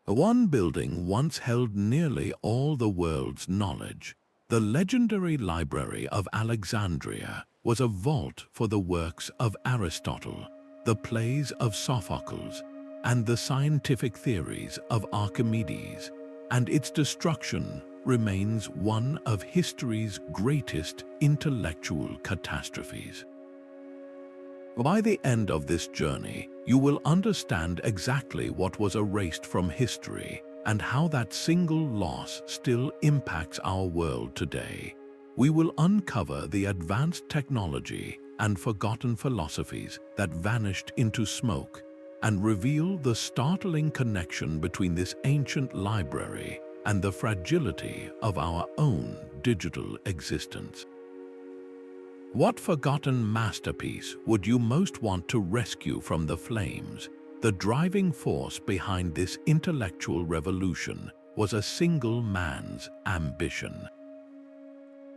One building once held nearly all the world's knowledge. The legendary Library of Alexandria was a vault for the works of Aristotle, the plays of Sophocles, and the scientific theories of Archimedes, and its destruction remains one of history's greatest intellectual catastrophes. By the end of this journey, you will understand exactly what was erased from history and how that single loss still impacts our world today. We will uncover the advanced technology and forgotten philosophies that vanished into smoke and reveal the startling connection between this ancient library and the fragility of our own digital existence. What forgotten masterpiece would you most want to rescue from the flames? The driving force behind this intellectual revolution was a single man's ambition.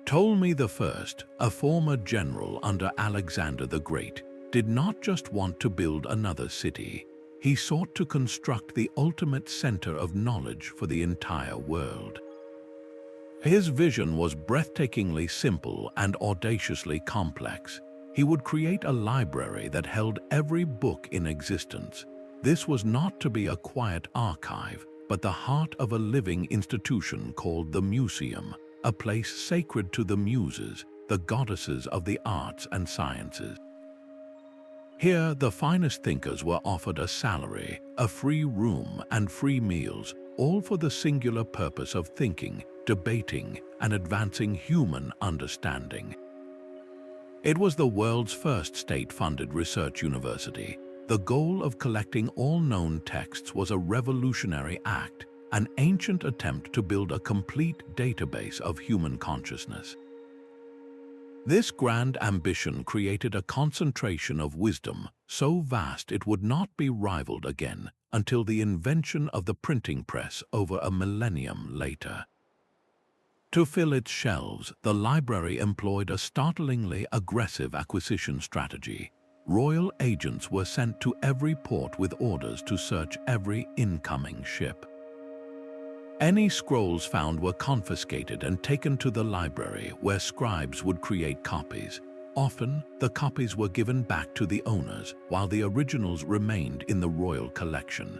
Ptolemy I, a former general under Alexander the Great, did not just want to build another city. He sought to construct the ultimate center of knowledge for the entire world. His vision was breathtakingly simple and audaciously complex. He would create a library that held every book in existence. This was not to be a quiet archive, but the heart of a living institution called the Museum, a place sacred to the muses, the goddesses of the arts and sciences. Here, the finest thinkers were offered a salary, a free room, and free meals, all for the singular purpose of thinking, debating, and advancing human understanding. It was the world's first state-funded research university. The goal of collecting all known texts was a revolutionary act, an ancient attempt to build a complete database of human consciousness. This grand ambition created a concentration of wisdom so vast it would not be rivaled again until the invention of the printing press over a millennium later. To fill its shelves, the library employed a startlingly aggressive acquisition strategy. Royal agents were sent to every port with orders to search every incoming ship. Any scrolls found were confiscated and taken to the library, where scribes would create copies. Often, the copies were given back to the owners, while the originals remained in the royal collection.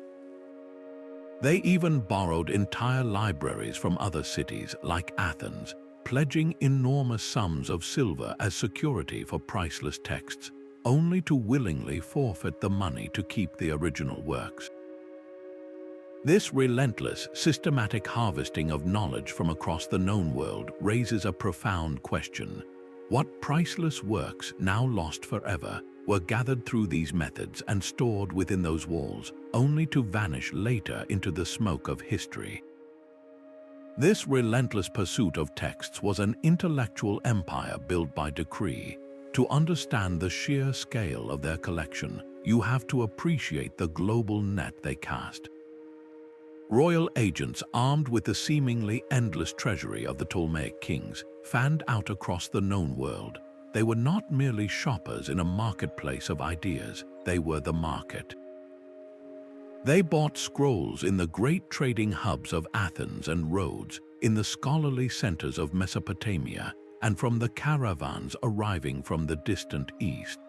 They even borrowed entire libraries from other cities, like Athens, pledging enormous sums of silver as security for priceless texts, only to willingly forfeit the money to keep the original works. This relentless, systematic harvesting of knowledge from across the known world raises a profound question. What priceless works, now lost forever, were gathered through these methods and stored within those walls, only to vanish later into the smoke of history? This relentless pursuit of texts was an intellectual empire built by decree. To understand the sheer scale of their collection, you have to appreciate the global net they cast. Royal agents, armed with the seemingly endless treasury of the Ptolemaic kings, fanned out across the known world. They were not merely shoppers in a marketplace of ideas, they were the market. They bought scrolls in the great trading hubs of Athens and Rhodes, in the scholarly centers of Mesopotamia, and from the caravans arriving from the distant east.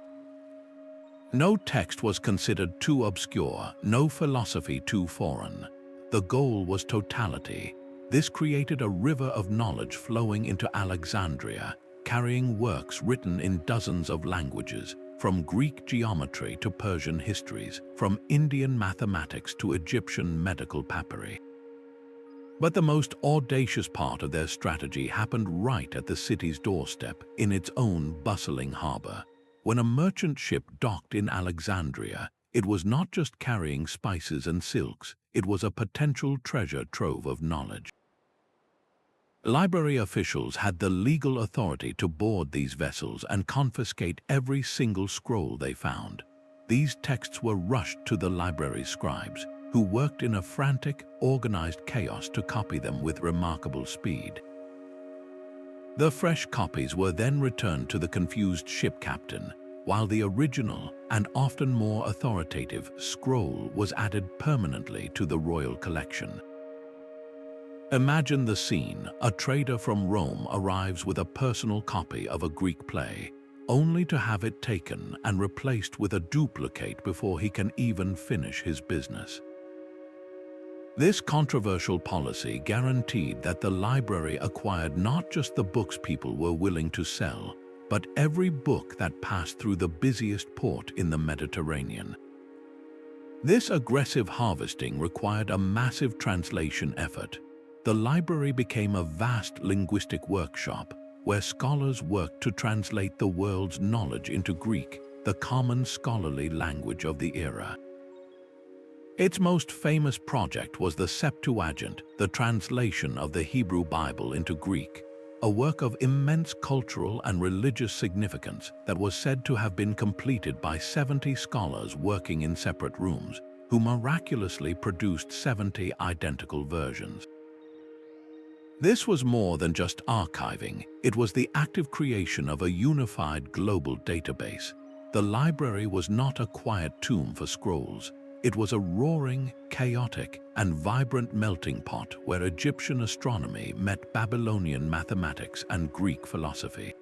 No text was considered too obscure, no philosophy too foreign. The goal was totality. This created a river of knowledge flowing into Alexandria, carrying works written in dozens of languages, from Greek geometry to Persian histories, from Indian mathematics to Egyptian medical papyri. But the most audacious part of their strategy happened right at the city's doorstep, in its own bustling harbor. When a merchant ship docked in Alexandria, it was not just carrying spices and silks, it was a potential treasure trove of knowledge. Library officials had the legal authority to board these vessels and confiscate every single scroll they found. These texts were rushed to the library's scribes, who worked in a frantic, organized chaos to copy them with remarkable speed. The fresh copies were then returned to the confused ship captain, while the original and often more authoritative scroll was added permanently to the royal collection. Imagine the scene: a trader from Rome arrives with a personal copy of a Greek play, only to have it taken and replaced with a duplicate before he can even finish his business. This controversial policy guaranteed that the library acquired not just the books people were willing to sell, but every book that passed through the busiest port in the Mediterranean. This aggressive harvesting required a massive translation effort. The library became a vast linguistic workshop where scholars worked to translate the world's knowledge into Greek, the common scholarly language of the era. Its most famous project was the Septuagint, the translation of the Hebrew Bible into Greek, a work of immense cultural and religious significance that was said to have been completed by 70 scholars working in separate rooms, who miraculously produced 70 identical versions. This was more than just archiving, it was the active creation of a unified global database. The library was not a quiet tomb for scrolls. It was a roaring, chaotic, and vibrant melting pot where Egyptian astronomy met Babylonian mathematics and Greek philosophy.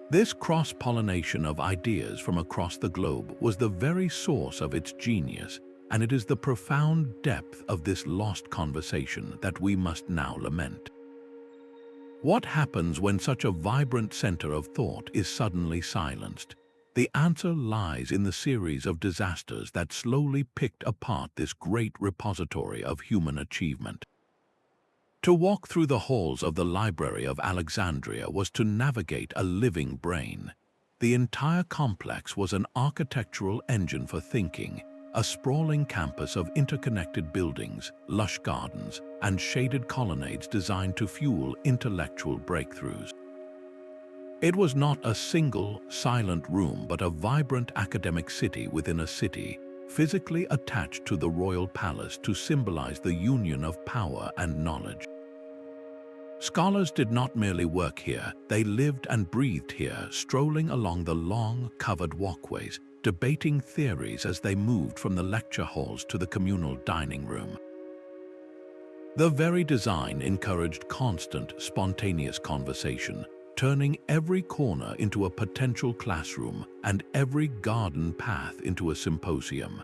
This cross-pollination of ideas from across the globe was the very source of its genius, and it is the profound depth of this lost conversation that we must now lament. What happens when such a vibrant center of thought is suddenly silenced? The answer lies in the series of disasters that slowly picked apart this great repository of human achievement. To walk through the halls of the Library of Alexandria was to navigate a living brain. The entire complex was an architectural engine for thinking, a sprawling campus of interconnected buildings, lush gardens, and shaded colonnades designed to fuel intellectual breakthroughs. It was not a single, silent room but a vibrant academic city within a city, physically attached to the royal palace to symbolize the union of power and knowledge. Scholars did not merely work here, they lived and breathed here, strolling along the long, covered walkways, debating theories as they moved from the lecture halls to the communal dining room. The very design encouraged constant, spontaneous conversation, turning every corner into a potential classroom and every garden path into a symposium.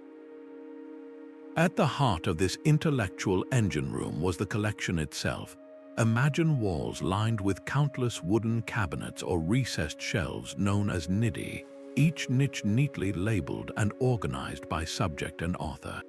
At the heart of this intellectual engine room was the collection itself. Imagine walls lined with countless wooden cabinets or recessed shelves known as nidi, each niche neatly labeled and organized by subject and author.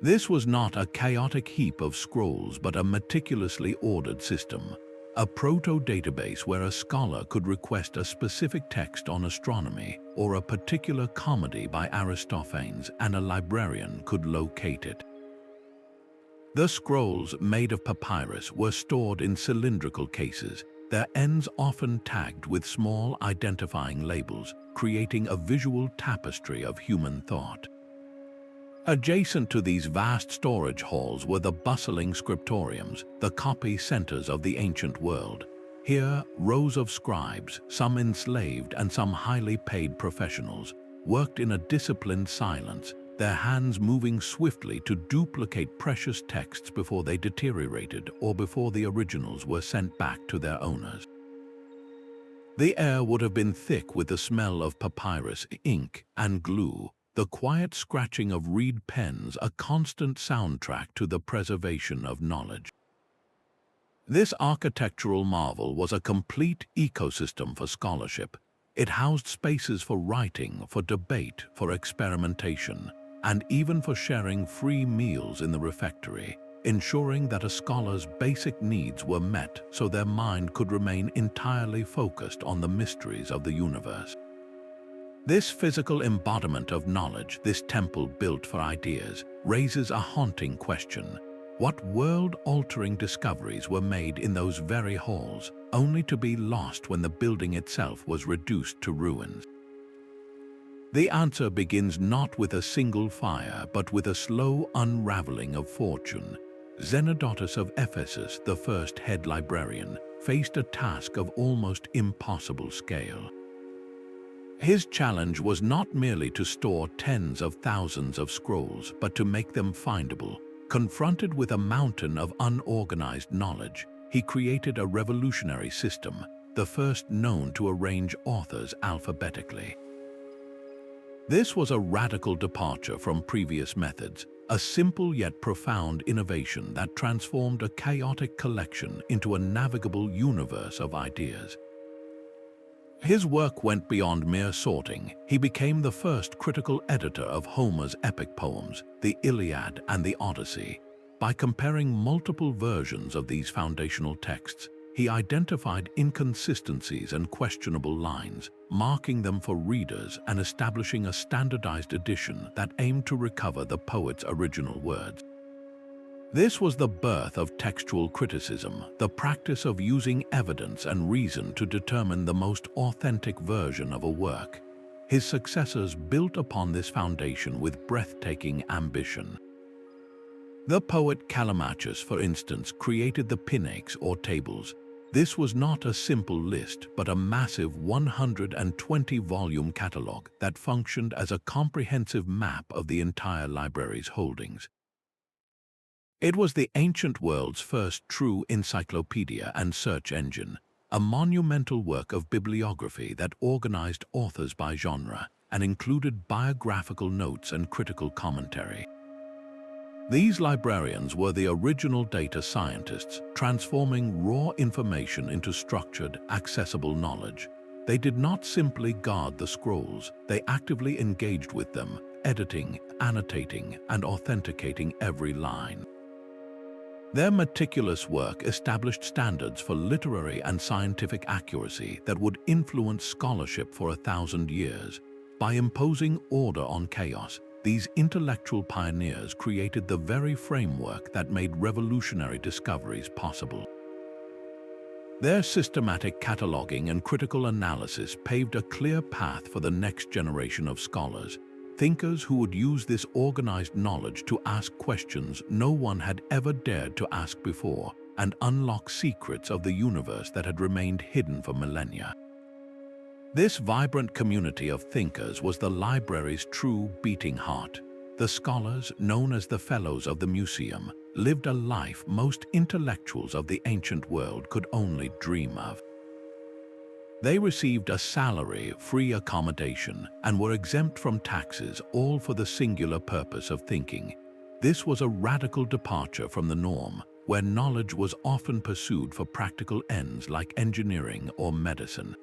This was not a chaotic heap of scrolls but a meticulously ordered system, a proto-database where a scholar could request a specific text on astronomy or a particular comedy by Aristophanes, and a librarian could locate it. The scrolls, made of papyrus, were stored in cylindrical cases, their ends often tagged with small identifying labels, creating a visual tapestry of human thought. Adjacent to these vast storage halls were the bustling scriptoriums, the copy centers of the ancient world. Here, rows of scribes, some enslaved and some highly paid professionals, worked in a disciplined silence, their hands moving swiftly to duplicate precious texts before they deteriorated or before the originals were sent back to their owners. The air would have been thick with the smell of papyrus, ink, and glue, the quiet scratching of reed pens a constant soundtrack to the preservation of knowledge. This architectural marvel was a complete ecosystem for scholarship. It housed spaces for writing, for debate, for experimentation, and even for sharing free meals in the refectory, ensuring that a scholar's basic needs were met so their mind could remain entirely focused on the mysteries of the universe. This physical embodiment of knowledge, this temple built for ideas, raises a haunting question. What world-altering discoveries were made in those very halls, only to be lost when the building itself was reduced to ruins? The answer begins not with a single fire, but with a slow unraveling of fortune. Zenodotus of Ephesus, the first head librarian, faced a task of almost impossible scale. His challenge was not merely to store tens of thousands of scrolls, but to make them findable. Confronted with a mountain of unorganized knowledge, he created a revolutionary system, the first known to arrange authors alphabetically. This was a radical departure from previous methods, a simple yet profound innovation that transformed a chaotic collection into a navigable universe of ideas. His work went beyond mere sorting. He became the first critical editor of Homer's epic poems, the Iliad and the Odyssey. By comparing multiple versions of these foundational texts, he identified inconsistencies and questionable lines, marking them for readers and establishing a standardized edition that aimed to recover the poet's original words. This was the birth of textual criticism, the practice of using evidence and reason to determine the most authentic version of a work. His successors built upon this foundation with breathtaking ambition. The poet Callimachus, for instance, created the Pinakes or tables. This was not a simple list, but a massive 120-volume catalogue that functioned as a comprehensive map of the entire library's holdings. It was the ancient world's first true encyclopedia and search engine, a monumental work of bibliography that organized authors by genre and included biographical notes and critical commentary. These librarians were the original data scientists, transforming raw information into structured, accessible knowledge. They did not simply guard the scrolls, they actively engaged with them, editing, annotating, and authenticating every line. Their meticulous work established standards for literary and scientific accuracy that would influence scholarship for 1,000 years. By imposing order on chaos, these intellectual pioneers created the very framework that made revolutionary discoveries possible. Their systematic cataloging and critical analysis paved a clear path for the next generation of scholars, thinkers who would use this organized knowledge to ask questions no one had ever dared to ask before and unlock secrets of the universe that had remained hidden for millennia. This vibrant community of thinkers was the library's true beating heart. The scholars, known as the Fellows of the Museum, lived a life most intellectuals of the ancient world could only dream of. They received a salary, free accommodation, and were exempt from taxes, all for the singular purpose of thinking. This was a radical departure from the norm, where knowledge was often pursued for practical ends like engineering or medicine.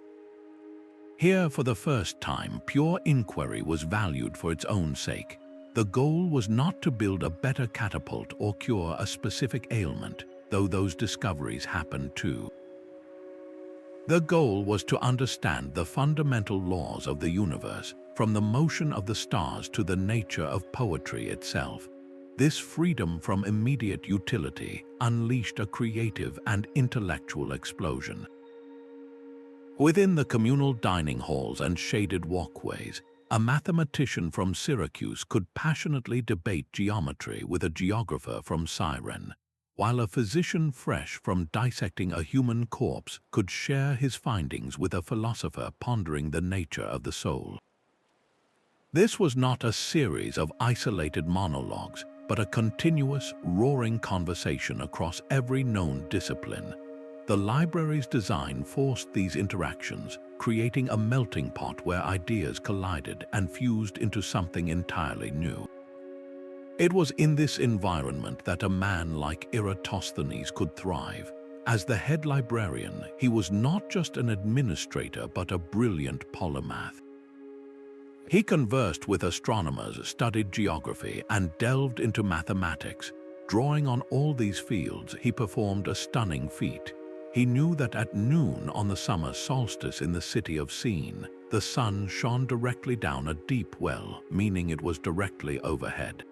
Here, for the first time, pure inquiry was valued for its own sake. The goal was not to build a better catapult or cure a specific ailment, though those discoveries happened too. The goal was to understand the fundamental laws of the universe, from the motion of the stars to the nature of poetry itself. This freedom from immediate utility unleashed a creative and intellectual explosion. Within the communal dining halls and shaded walkways, a mathematician from Syracuse could passionately debate geometry with a geographer from Cyrene, while a physician fresh from dissecting a human corpse could share his findings with a philosopher pondering the nature of the soul. This was not a series of isolated monologues, but a continuous, roaring conversation across every known discipline. The library's design forced these interactions, creating a melting pot where ideas collided and fused into something entirely new. It was in this environment that a man like Eratosthenes could thrive. As the head librarian, he was not just an administrator but a brilliant polymath. He conversed with astronomers, studied geography, and delved into mathematics. Drawing on all these fields, he performed a stunning feat. He knew that at noon on the summer solstice in the city of Scene, the sun shone directly down a deep well, meaning it was directly overhead.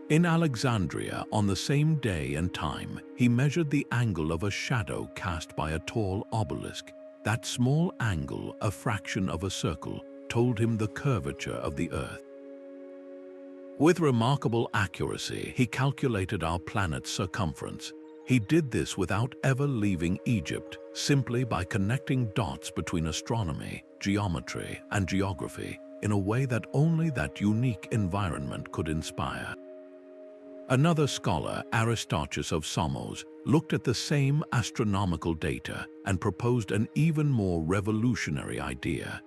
In Alexandria, on the same day and time, he measured the angle of a shadow cast by a tall obelisk. That small angle, a fraction of a circle, told him the curvature of the Earth. With remarkable accuracy, he calculated our planet's circumference. He did this without ever leaving Egypt, simply by connecting dots between astronomy, geometry and geography in a way that only that unique environment could inspire. Another scholar, Aristarchus of Samos, looked at the same astronomical data and proposed an even more revolutionary idea.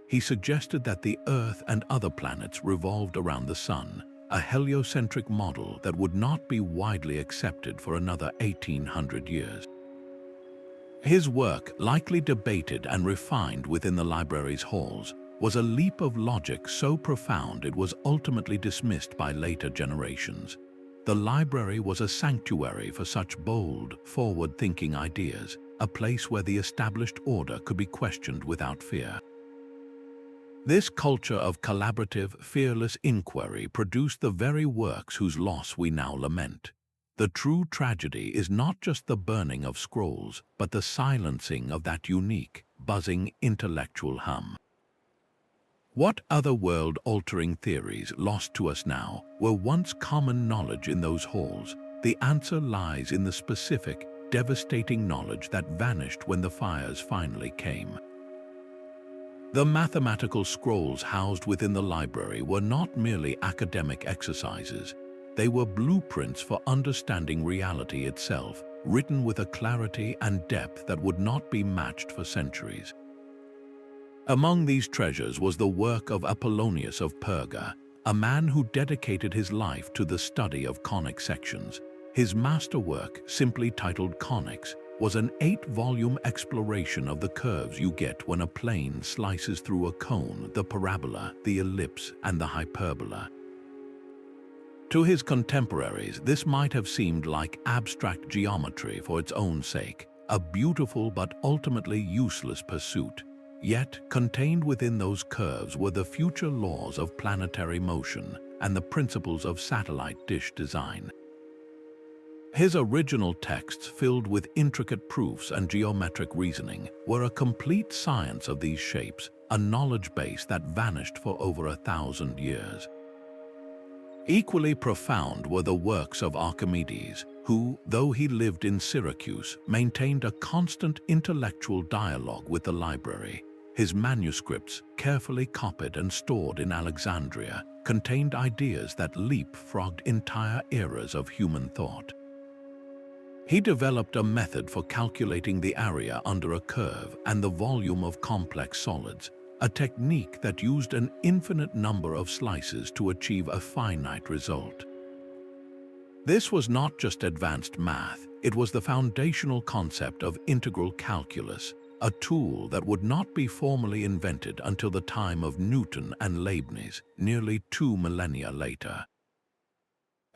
He suggested that the Earth and other planets revolved around the Sun, a heliocentric model that would not be widely accepted for another 1800 years. His work, likely debated and refined within the library's halls, was a leap of logic so profound it was ultimately dismissed by later generations. The library was a sanctuary for such bold, forward-thinking ideas, a place where the established order could be questioned without fear. This culture of collaborative, fearless inquiry produced the very works whose loss we now lament. The true tragedy is not just the burning of scrolls, but the silencing of that unique, buzzing intellectual hum. What other world-altering theories, lost to us now, were once common knowledge in those halls? The answer lies in the specific, devastating knowledge that vanished when the fires finally came. The mathematical scrolls housed within the library were not merely academic exercises. They were blueprints for understanding reality itself, written with a clarity and depth that would not be matched for centuries. Among these treasures was the work of Apollonius of Perga, a man who dedicated his life to the study of conic sections. His masterwork, simply titled Conics, was an 8-volume exploration of the curves you get when a plane slices through a cone, the parabola, the ellipse, and the hyperbola. To his contemporaries, this might have seemed like abstract geometry for its own sake, a beautiful but ultimately useless pursuit. Yet, contained within those curves were the future laws of planetary motion and the principles of satellite dish design. His original texts, filled with intricate proofs and geometric reasoning, were a complete science of these shapes, a knowledge base that vanished for over 1,000 years. Equally profound were the works of Archimedes, who, though he lived in Syracuse, maintained a constant intellectual dialogue with the library. His manuscripts, carefully copied and stored in Alexandria, contained ideas that leapfrogged entire eras of human thought. He developed a method for calculating the area under a curve and the volume of complex solids, a technique that used an infinite number of slices to achieve a finite result. This was not just advanced math, it was the foundational concept of integral calculus, a tool that would not be formally invented until the time of Newton and Leibniz, nearly 2 millennia later.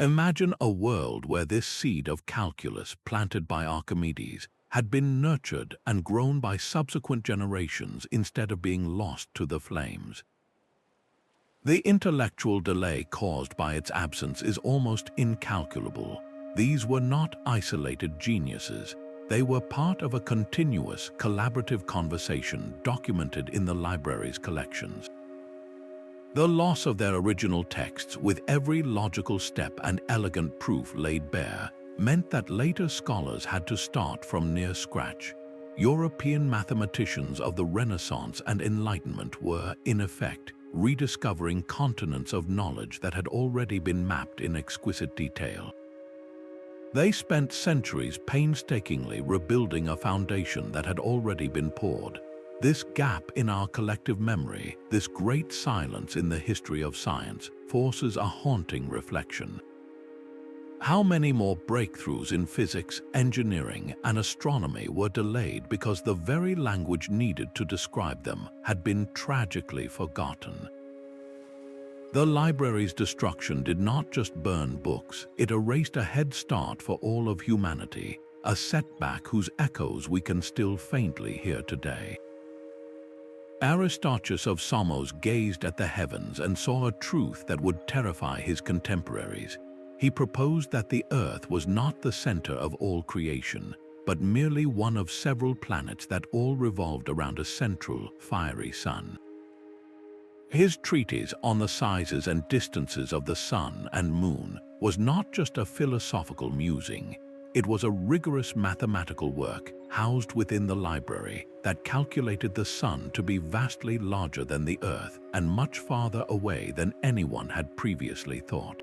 Imagine a world where this seed of calculus planted by Archimedes had been nurtured and grown by subsequent generations instead of being lost to the flames. The intellectual delay caused by its absence is almost incalculable. These were not isolated geniuses. They were part of a continuous, collaborative conversation documented in the library's collections. The loss of their original texts, with every logical step and elegant proof laid bare, meant that later scholars had to start from near scratch. European mathematicians of the Renaissance and Enlightenment were, in effect, rediscovering continents of knowledge that had already been mapped in exquisite detail. They spent centuries painstakingly rebuilding a foundation that had already been poured. This gap in our collective memory, this great silence in the history of science, forces a haunting reflection. How many more breakthroughs in physics, engineering, and astronomy were delayed because the very language needed to describe them had been tragically forgotten? The library's destruction did not just burn books, it erased a head start for all of humanity, a setback whose echoes we can still faintly hear today. Aristarchus of Samos gazed at the heavens and saw a truth that would terrify his contemporaries. He proposed that the Earth was not the center of all creation, but merely one of several planets that all revolved around a central, fiery sun. His treatise on the sizes and distances of the sun and moon was not just a philosophical musing. It was a rigorous mathematical work housed within the library that calculated the sun to be vastly larger than the Earth and much farther away than anyone had previously thought.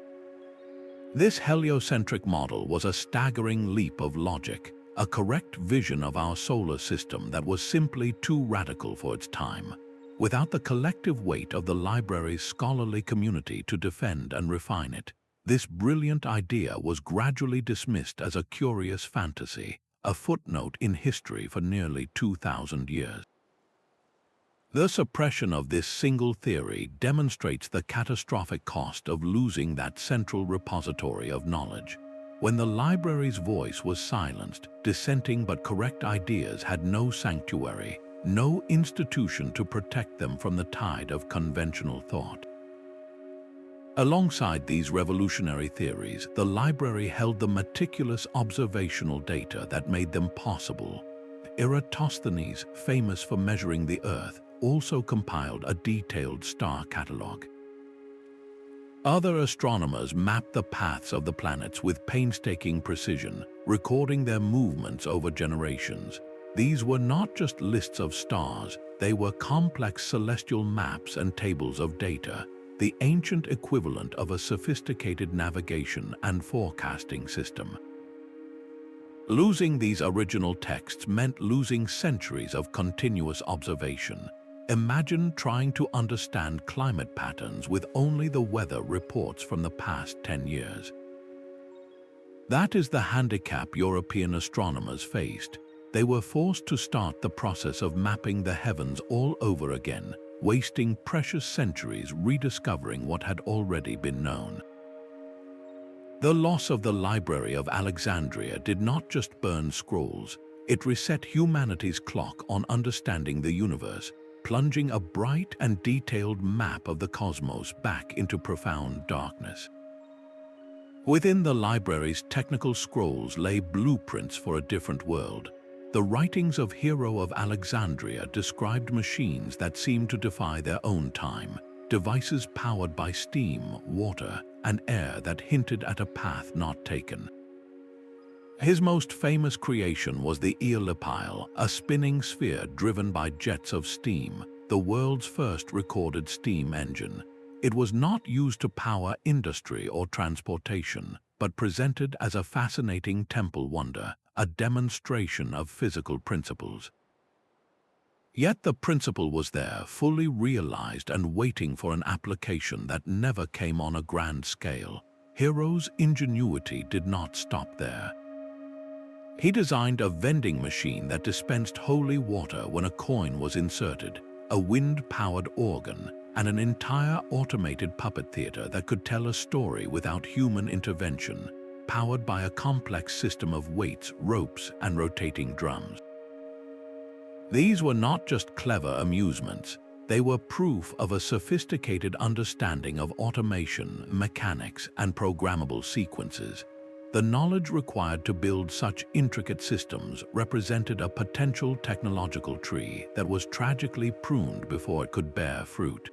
This heliocentric model was a staggering leap of logic, a correct vision of our solar system that was simply too radical for its time. Without the collective weight of the library's scholarly community to defend and refine it, this brilliant idea was gradually dismissed as a curious fantasy, a footnote in history for nearly 2,000 years. The suppression of this single theory demonstrates the catastrophic cost of losing that central repository of knowledge. When the library's voice was silenced, dissenting but correct ideas had no sanctuary, no institution to protect them from the tide of conventional thought. Alongside these revolutionary theories, the library held the meticulous observational data that made them possible. Eratosthenes, famous for measuring the Earth, also compiled a detailed star catalogue. Other astronomers mapped the paths of the planets with painstaking precision, recording their movements over generations. These were not just lists of stars, they were complex celestial maps and tables of data, the ancient equivalent of a sophisticated navigation and forecasting system. Losing these original texts meant losing centuries of continuous observation. Imagine trying to understand climate patterns with only the weather reports from the past 10 years. That is the handicap European astronomers faced. They were forced to start the process of mapping the heavens all over again, wasting precious centuries rediscovering what had already been known. The loss of the Library of Alexandria did not just burn scrolls, it reset humanity's clock on understanding the universe, plunging a bright and detailed map of the cosmos back into profound darkness. Within the library's technical scrolls lay blueprints for a different world. The writings of Hero of Alexandria described machines that seemed to defy their own time, devices powered by steam, water, and air that hinted at a path not taken. His most famous creation was the Eolipile, a spinning sphere driven by jets of steam, the world's first recorded steam engine. It was not used to power industry or transportation, but presented as a fascinating temple wonder, a demonstration of physical principles. Yet the principle was there, fully realized and waiting for an application that never came on a grand scale. Hero's ingenuity did not stop there. He designed a vending machine that dispensed holy water when a coin was inserted, a wind-powered organ, and an entire automated puppet theater that could tell a story without human intervention, powered by a complex system of weights, ropes, and rotating drums. These were not just clever amusements, they were proof of a sophisticated understanding of automation, mechanics, and programmable sequences. The knowledge required to build such intricate systems represented a potential technological tree that was tragically pruned before it could bear fruit.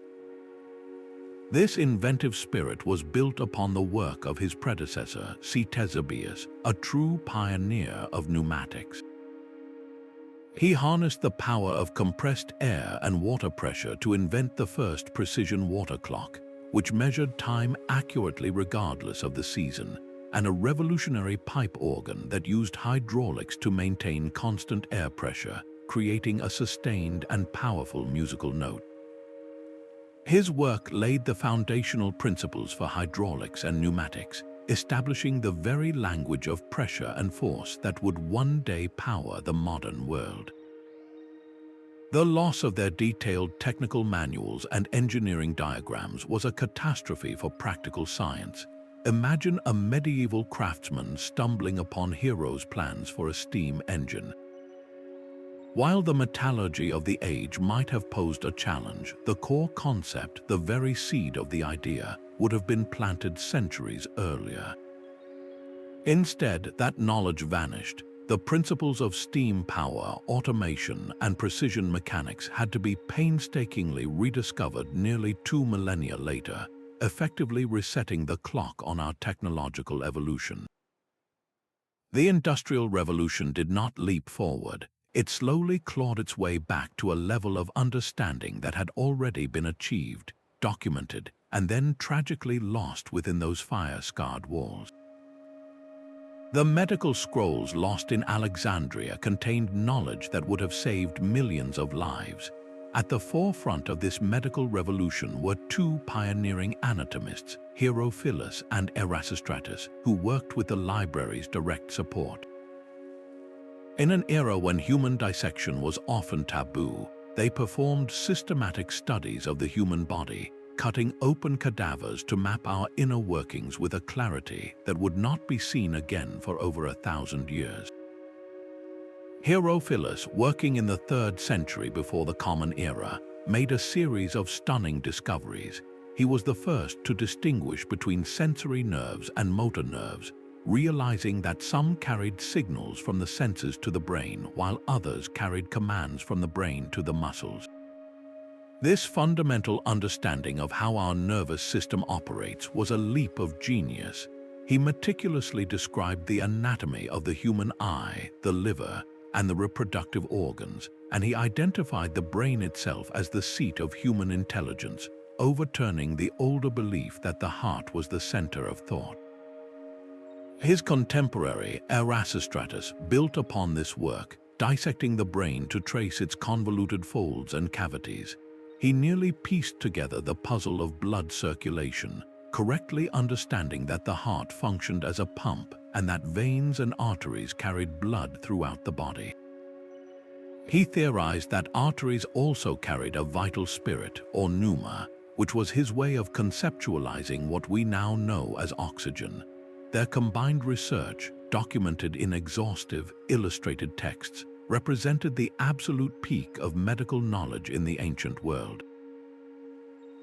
This inventive spirit was built upon the work of his predecessor, Ctesibius, a true pioneer of pneumatics. He harnessed the power of compressed air and water pressure to invent the first precision water clock, which measured time accurately regardless of the season, and a revolutionary pipe organ that used hydraulics to maintain constant air pressure, creating a sustained and powerful musical note. His work laid the foundational principles for hydraulics and pneumatics, establishing the very language of pressure and force that would one day power the modern world. The loss of their detailed technical manuals and engineering diagrams was a catastrophe for practical science. Imagine a medieval craftsman stumbling upon Hero's plans for a steam engine. While the metallurgy of the age might have posed a challenge, the core concept, the very seed of the idea, would have been planted centuries earlier. Instead, that knowledge vanished. The principles of steam power, automation, and precision mechanics had to be painstakingly rediscovered nearly 2 millennia later, effectively resetting the clock on our technological evolution. The Industrial Revolution did not leap forward. It slowly clawed its way back to a level of understanding that had already been achieved, documented, and then tragically lost within those fire-scarred walls. The medical scrolls lost in Alexandria contained knowledge that would have saved millions of lives. At the forefront of this medical revolution were two pioneering anatomists, Herophilus and Erasistratus, who worked with the library's direct support. In an era when human dissection was often taboo, they performed systematic studies of the human body, cutting open cadavers to map our inner workings with a clarity that would not be seen again for over 1,000 years. Herophilus, working in the 3rd century before the Common Era, made a series of stunning discoveries. He was the first to distinguish between sensory nerves and motor nerves, realizing that some carried signals from the senses to the brain while others carried commands from the brain to the muscles. This fundamental understanding of how our nervous system operates was a leap of genius. He meticulously described the anatomy of the human eye, the liver, and the reproductive organs, and he identified the brain itself as the seat of human intelligence, overturning the older belief that the heart was the center of thought. His contemporary, Erasistratus, built upon this work, dissecting the brain to trace its convoluted folds and cavities. He nearly pieced together the puzzle of blood circulation, correctly understanding that the heart functioned as a pump and that veins and arteries carried blood throughout the body. He theorized that arteries also carried a vital spirit, or pneuma, which was his way of conceptualizing what we now know as oxygen. Their combined research, documented in exhaustive, illustrated texts, represented the absolute peak of medical knowledge in the ancient world.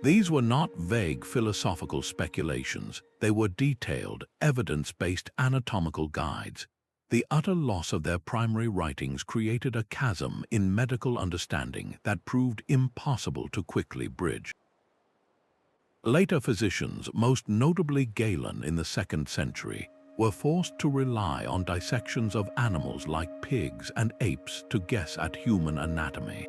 These were not vague philosophical speculations, they were detailed, evidence-based anatomical guides. The utter loss of their primary writings created a chasm in medical understanding that proved impossible to quickly bridge. Later physicians, most notably Galen in the 2nd century, were forced to rely on dissections of animals like pigs and apes to guess at human anatomy.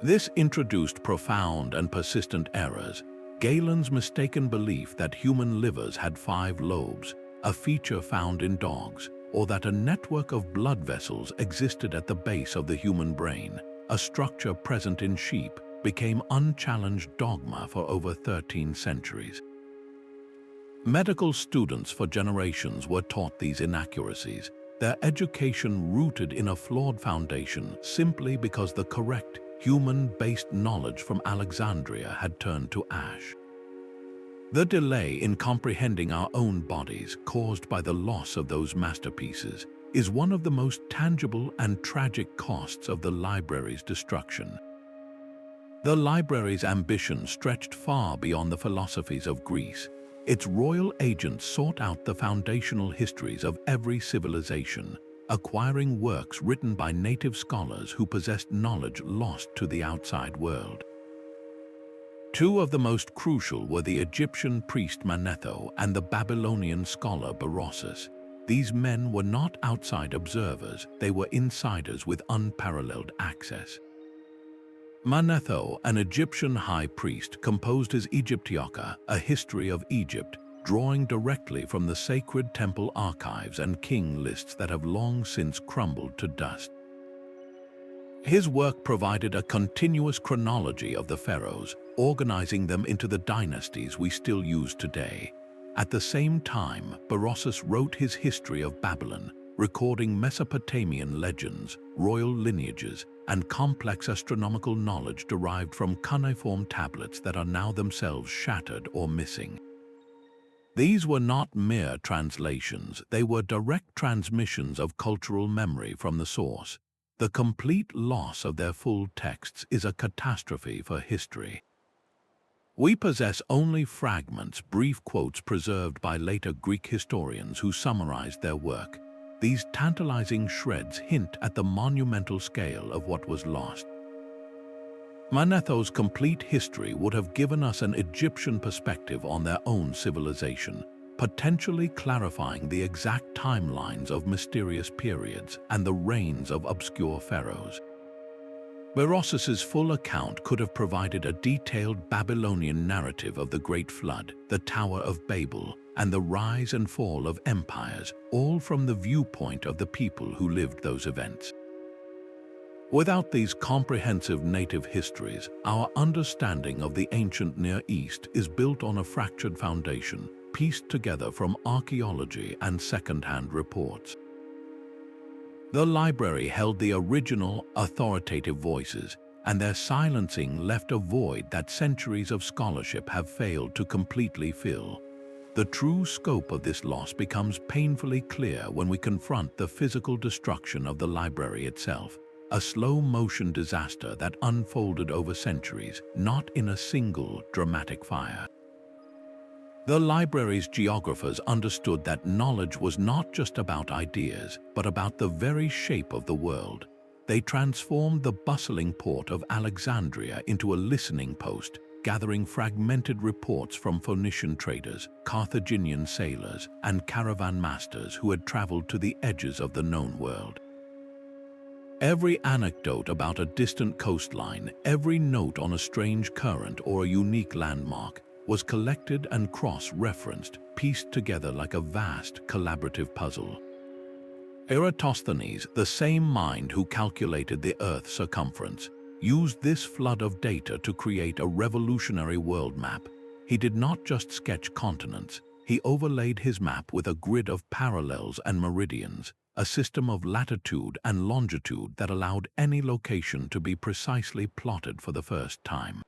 This introduced profound and persistent errors. Galen's mistaken belief that human livers had 5 lobes, a feature found in dogs, or that a network of blood vessels existed at the base of the human brain, a structure present in sheep, became unchallenged dogma for over 13 centuries. Medical students for generations were taught these inaccuracies, their education rooted in a flawed foundation simply because the correct, human-based knowledge from Alexandria had turned to ash. The delay in comprehending our own bodies caused by the loss of those masterpieces is one of the most tangible and tragic costs of the library's destruction. The library's ambition stretched far beyond the philosophies of Greece. Its royal agents sought out the foundational histories of every civilization, acquiring works written by native scholars who possessed knowledge lost to the outside world. 2 of the most crucial were the Egyptian priest Manetho and the Babylonian scholar Berossus. These men were not outside observers, they were insiders with unparalleled access. Manetho, an Egyptian high priest, composed his Egyptiocha, a history of Egypt, drawing directly from the sacred temple archives and king lists that have long since crumbled to dust. His work provided a continuous chronology of the pharaohs, organizing them into the dynasties we still use today. At the same time, Berossus wrote his history of Babylon, recording Mesopotamian legends, royal lineages, and complex astronomical knowledge derived from cuneiform tablets that are now themselves shattered or missing. These were not mere translations, they were direct transmissions of cultural memory from the source. The complete loss of their full texts is a catastrophe for history. We possess only fragments, brief quotes preserved by later Greek historians who summarized their work. These tantalizing shreds hint at the monumental scale of what was lost. Manetho's complete history would have given us an Egyptian perspective on their own civilization, potentially clarifying the exact timelines of mysterious periods and the reigns of obscure pharaohs. Berossus's full account could have provided a detailed Babylonian narrative of the Great Flood, the Tower of Babel, and the rise and fall of empires, all from the viewpoint of the people who lived those events. Without these comprehensive native histories, our understanding of the ancient Near East is built on a fractured foundation, pieced together from archaeology and second-hand reports. The library held the original, authoritative voices, and their silencing left a void that centuries of scholarship have failed to completely fill. The true scope of this loss becomes painfully clear when we confront the physical destruction of the library itself, a slow-motion disaster that unfolded over centuries, not in a single dramatic fire. The library's geographers understood that knowledge was not just about ideas, but about the very shape of the world. They transformed the bustling port of Alexandria into a listening post, gathering fragmented reports from Phoenician traders, Carthaginian sailors, and caravan masters who had traveled to the edges of the known world. Every anecdote about a distant coastline, every note on a strange current or a unique landmark, was collected and cross-referenced, pieced together like a vast collaborative puzzle. Eratosthenes, the same mind who calculated the Earth's circumference, used this flood of data to create a revolutionary world map. He did not just sketch continents, he overlaid his map with a grid of parallels and meridians, a system of latitude and longitude that allowed any location to be precisely plotted for the first time.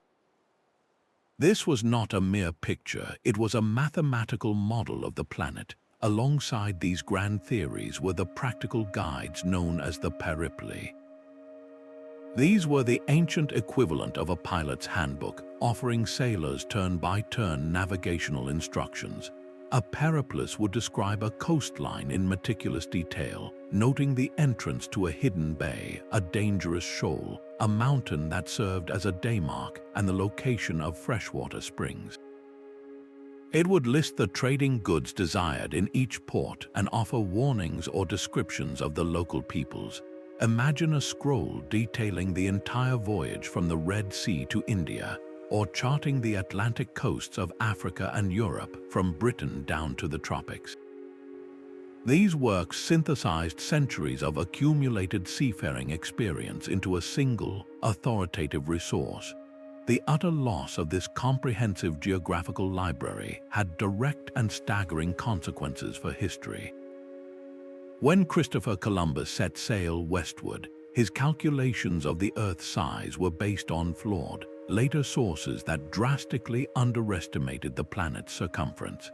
This was not a mere picture, it was a mathematical model of the planet. Alongside these grand theories were the practical guides known as the Peripli. These were the ancient equivalent of a pilot's handbook, offering sailors turn-by-turn navigational instructions. A periplus would describe a coastline in meticulous detail, noting the entrance to a hidden bay, a dangerous shoal, a mountain that served as a daymark, and the location of freshwater springs. It would list the trading goods desired in each port and offer warnings or descriptions of the local peoples. Imagine a scroll detailing the entire voyage from the Red Sea to India, or charting the Atlantic coasts of Africa and Europe from Britain down to the tropics. These works synthesized centuries of accumulated seafaring experience into a single, authoritative resource. The utter loss of this comprehensive geographical library had direct and staggering consequences for history. When Christopher Columbus set sail westward, his calculations of the Earth's size were based on flawed, later sources that drastically underestimated the planet's circumference.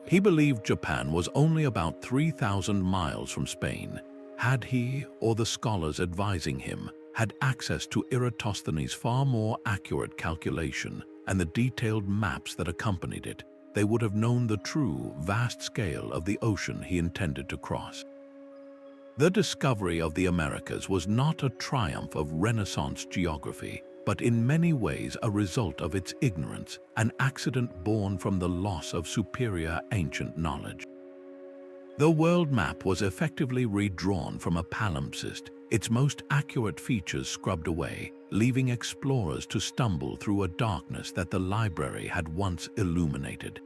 He believed Japan was only about 3,000 miles from Spain. Had he, or the scholars advising him, had access to Eratosthenes' far more accurate calculation and the detailed maps that accompanied it, they would have known the true, vast scale of the ocean he intended to cross. The discovery of the Americas was not a triumph of Renaissance geography, but in many ways a result of its ignorance, an accident born from the loss of superior ancient knowledge. The world map was effectively redrawn from a palimpsest, its most accurate features scrubbed away, leaving explorers to stumble through a darkness that the library had once illuminated.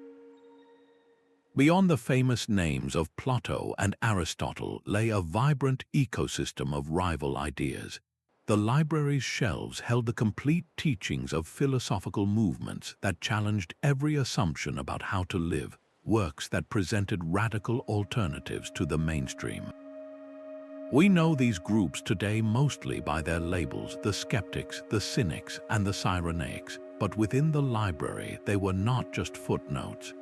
Beyond the famous names of Plato and Aristotle lay a vibrant ecosystem of rival ideas. The library's shelves held the complete teachings of philosophical movements that challenged every assumption about how to live, works that presented radical alternatives to the mainstream. We know these groups today mostly by their labels, the skeptics, the cynics, and the Cyrenaics, but within the library they were not just footnotes.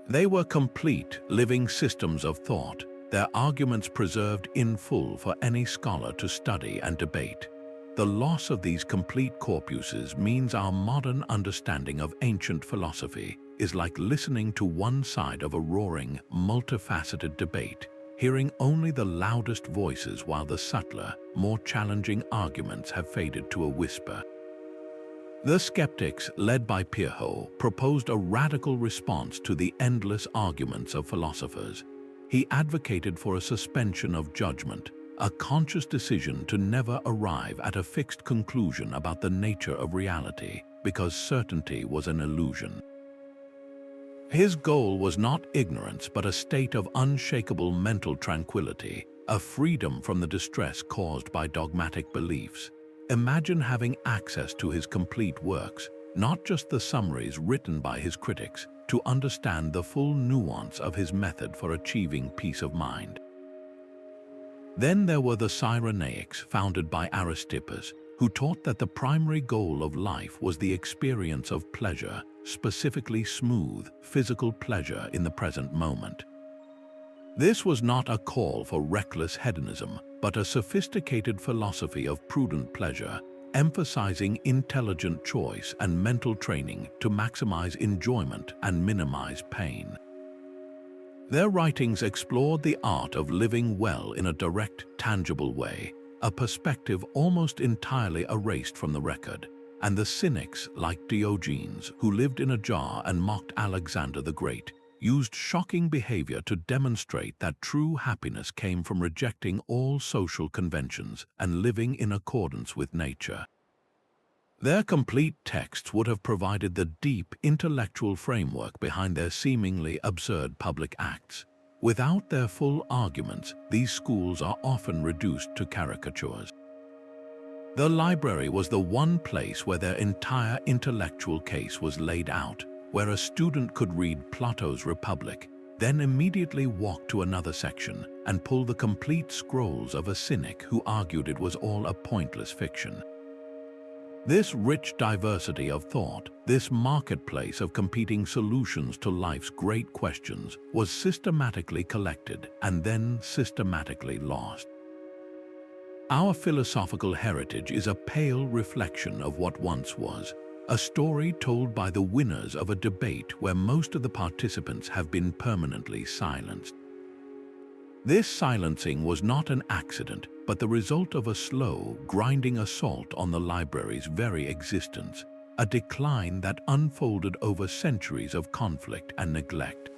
They were complete, living systems of thought, their arguments preserved in full for any scholar to study and debate. The loss of these complete corpuses means our modern understanding of ancient philosophy is like listening to one side of a roaring, multifaceted debate, hearing only the loudest voices while the subtler, more challenging arguments have faded to a whisper. The skeptics, led by Pirho, proposed a radical response to the endless arguments of philosophers. He advocated for a suspension of judgment, a conscious decision to never arrive at a fixed conclusion about the nature of reality, because certainty was an illusion. His goal was not ignorance, but a state of unshakable mental tranquility, a freedom from the distress caused by dogmatic beliefs. Imagine having access to his complete works, not just the summaries written by his critics, to understand the full nuance of his method for achieving peace of mind. Then there were the Cyrenaics, founded by Aristippus, who taught that the primary goal of life was the experience of pleasure, specifically smooth, physical pleasure in the present moment. This was not a call for reckless hedonism, but a sophisticated philosophy of prudent pleasure, emphasizing intelligent choice and mental training to maximize enjoyment and minimize pain. Their writings explored the art of living well in a direct, tangible way, a perspective almost entirely erased from the record, and the cynics like Diogenes, who lived in a jar and mocked Alexander the Great, used shocking behavior to demonstrate that true happiness came from rejecting all social conventions and living in accordance with nature. Their complete texts would have provided the deep intellectual framework behind their seemingly absurd public acts. Without their full arguments, these schools are often reduced to caricatures. The library was the one place where their entire intellectual case was laid out, where a student could read Plato's Republic, then immediately walk to another section and pull the complete scrolls of a cynic who argued it was all a pointless fiction. This rich diversity of thought, this marketplace of competing solutions to life's great questions, was systematically collected and then systematically lost. Our philosophical heritage is a pale reflection of what once was, a story told by the winners of a debate where most of the participants have been permanently silenced. This silencing was not an accident, but the result of a slow, grinding assault on the library's very existence, a decline that unfolded over centuries of conflict and neglect.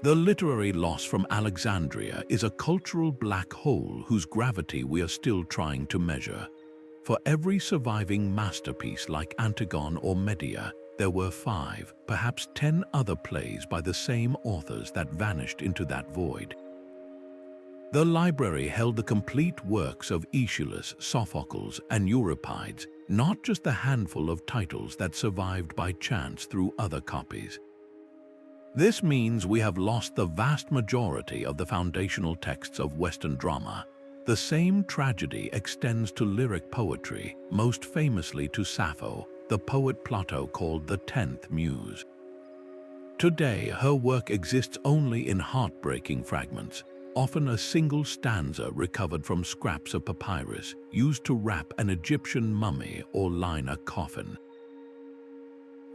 The literary loss from Alexandria is a cultural black hole whose gravity we are still trying to measure. For every surviving masterpiece like Antigone or Medea, there were 5, perhaps 10 other plays by the same authors that vanished into that void. The library held the complete works of Aeschylus, Sophocles, and Euripides, not just the handful of titles that survived by chance through other copies. This means we have lost the vast majority of the foundational texts of Western drama. The same tragedy extends to lyric poetry, most famously to Sappho, the poet Plato called the 10th Muse. Today, her work exists only in heartbreaking fragments, often a single stanza recovered from scraps of papyrus used to wrap an Egyptian mummy or line a coffin.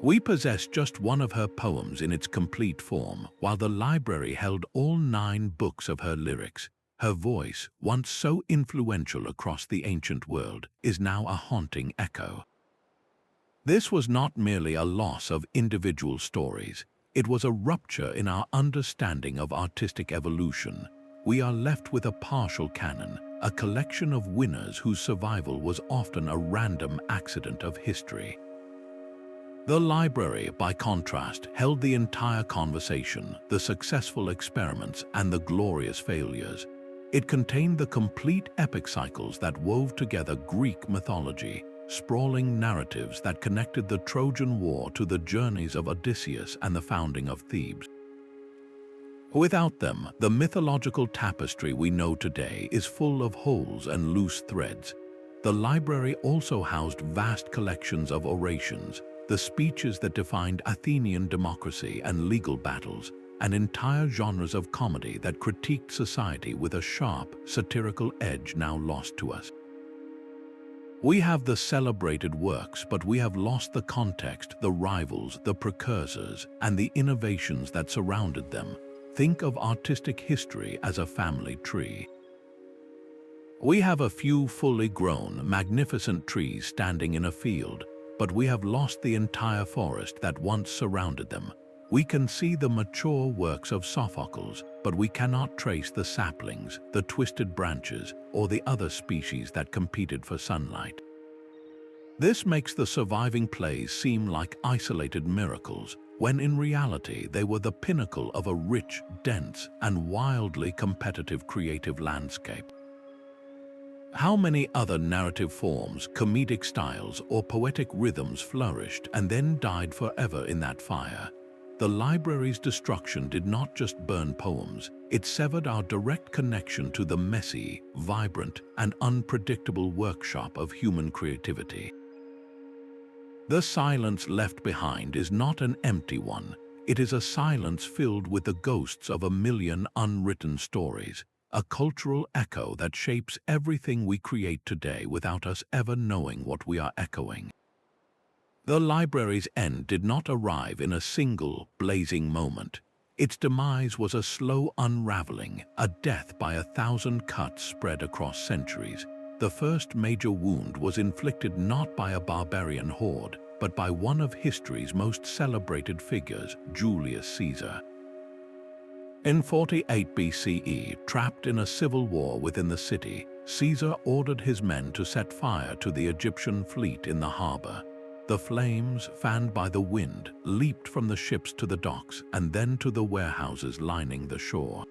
We possess just one of her poems in its complete form, while the library held all 9 books of her lyrics. Her voice, once so influential across the ancient world, is now a haunting echo. This was not merely a loss of individual stories, it was a rupture in our understanding of artistic evolution. We are left with a partial canon, a collection of winners whose survival was often a random accident of history. The library, by contrast, held the entire conversation, the successful experiments and the glorious failures. It contained the complete epic cycles that wove together Greek mythology, sprawling narratives that connected the Trojan War to the journeys of Odysseus and the founding of Thebes. Without them, the mythological tapestry we know today is full of holes and loose threads. The library also housed vast collections of orations, the speeches that defined Athenian democracy and legal battles, and entire genres of comedy that critiqued society with a sharp, satirical edge now lost to us. We have the celebrated works, but we have lost the context, the rivals, the precursors, and the innovations that surrounded them. Think of artistic history as a family tree. We have a few fully grown, magnificent trees standing in a field, but we have lost the entire forest that once surrounded them. We can see the mature works of Sophocles, but we cannot trace the saplings, the twisted branches, or the other species that competed for sunlight. This makes the surviving plays seem like isolated miracles, when in reality they were the pinnacle of a rich, dense, and wildly competitive creative landscape. How many other narrative forms, comedic styles, or poetic rhythms flourished and then died forever in that fire? The library's destruction did not just burn poems, it severed our direct connection to the messy, vibrant, and unpredictable workshop of human creativity. The silence left behind is not an empty one. It is a silence filled with the ghosts of a million unwritten stories, a cultural echo that shapes everything we create today without us ever knowing what we are echoing. The library's end did not arrive in a single, blazing moment. Its demise was a slow unraveling, a death by 1,000 cuts spread across centuries. The first major wound was inflicted not by a barbarian horde, but by one of history's most celebrated figures, Julius Caesar. In 48 BCE, trapped in a civil war within the city, Caesar ordered his men to set fire to the Egyptian fleet in the harbor. The flames, fanned by the wind, leaped from the ships to the docks and then to the warehouses lining the shore.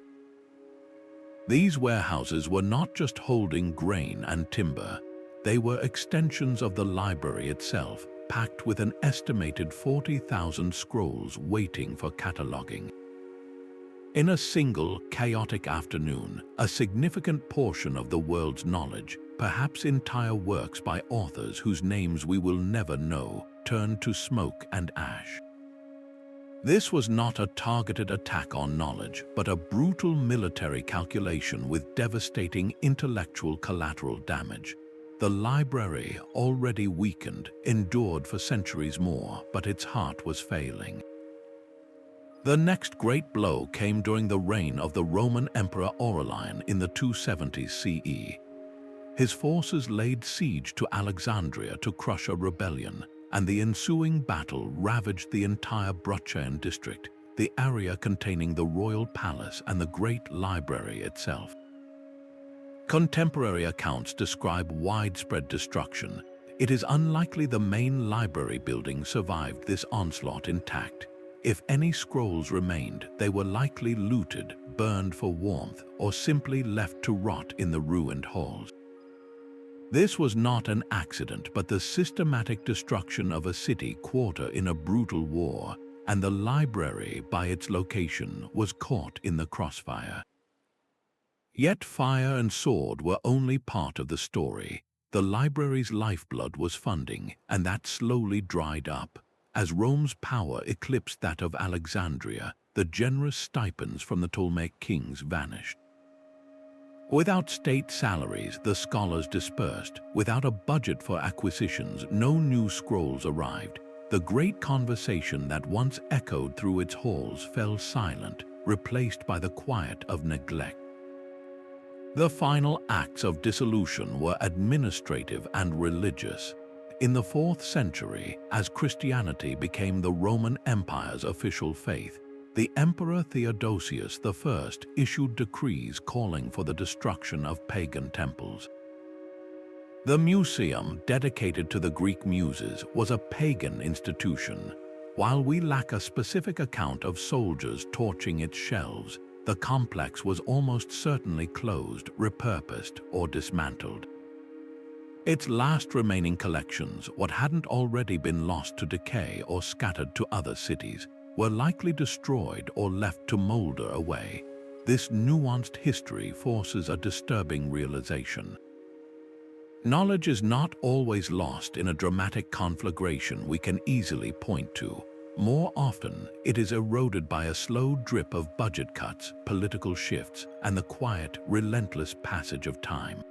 These warehouses were not just holding grain and timber. They were extensions of the library itself, packed with an estimated 40,000 scrolls waiting for cataloging. In a single, chaotic afternoon, a significant portion of the world's knowledge, perhaps entire works by authors whose names we will never know, turned to smoke and ash. This was not a targeted attack on knowledge, but a brutal military calculation with devastating intellectual collateral damage. The library, already weakened, endured for centuries more, but its heart was failing. The next great blow came during the reign of the Roman Emperor Aurelian in the 270s CE. His forces laid siege to Alexandria to crush a rebellion, and the ensuing battle ravaged the entire Bruttian district, the area containing the royal palace and the great library itself. Contemporary accounts describe widespread destruction. It is unlikely the main library building survived this onslaught intact. If any scrolls remained, they were likely looted, burned for warmth, or simply left to rot in the ruined halls. This was not an accident, but the systematic destruction of a city quarter in a brutal war, and the library, by its location, was caught in the crossfire. Yet fire and sword were only part of the story. The library's lifeblood was funding, and that slowly dried up. As Rome's power eclipsed that of Alexandria, the generous stipends from the Ptolemaic kings vanished. Without state salaries, the scholars dispersed. Without a budget for acquisitions, no new scrolls arrived. The great conversation that once echoed through its halls fell silent, replaced by the quiet of neglect. The final acts of dissolution were administrative and religious. In the 4th century, as Christianity became the Roman Empire's official faith, the Emperor Theodosius I issued decrees calling for the destruction of pagan temples. The museum, dedicated to the Greek muses, was a pagan institution. While we lack a specific account of soldiers torching its shelves, the complex was almost certainly closed, repurposed, or dismantled. Its last remaining collections, what hadn't already been lost to decay or scattered to other cities, were likely destroyed or left to molder away. This nuanced history forces a disturbing realization. Knowledge is not always lost in a dramatic conflagration we can easily point to. More often, it is eroded by a slow drip of budget cuts, political shifts, and the quiet, relentless passage of time.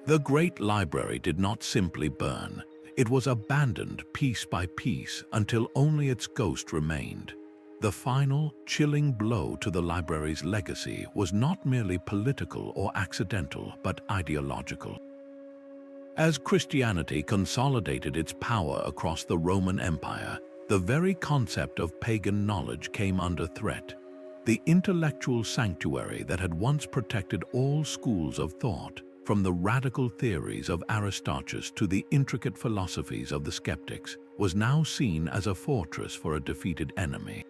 The Great Library did not simply burn. It was abandoned piece by piece until only its ghost remained. The final, chilling blow to the library's legacy was not merely political or accidental, but ideological. As Christianity consolidated its power across the Roman Empire, the very concept of pagan knowledge came under threat. The intellectual sanctuary that had once protected all schools of thought, from the radical theories of Aristarchus to the intricate philosophies of the skeptics, was now seen as a fortress for a defeated enemy.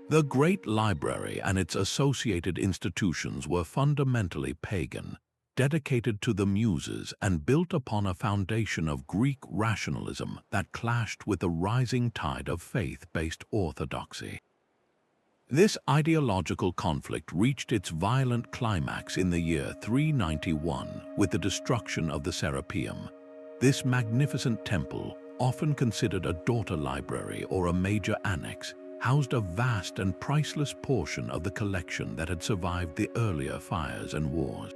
The Great Library and its associated institutions were fundamentally pagan, dedicated to the Muses and built upon a foundation of Greek rationalism that clashed with the rising tide of faith-based orthodoxy. This ideological conflict reached its violent climax in the year 391 with the destruction of the Serapeum. This magnificent temple, often considered a daughter library or a major annex, housed a vast and priceless portion of the collection that had survived the earlier fires and wars.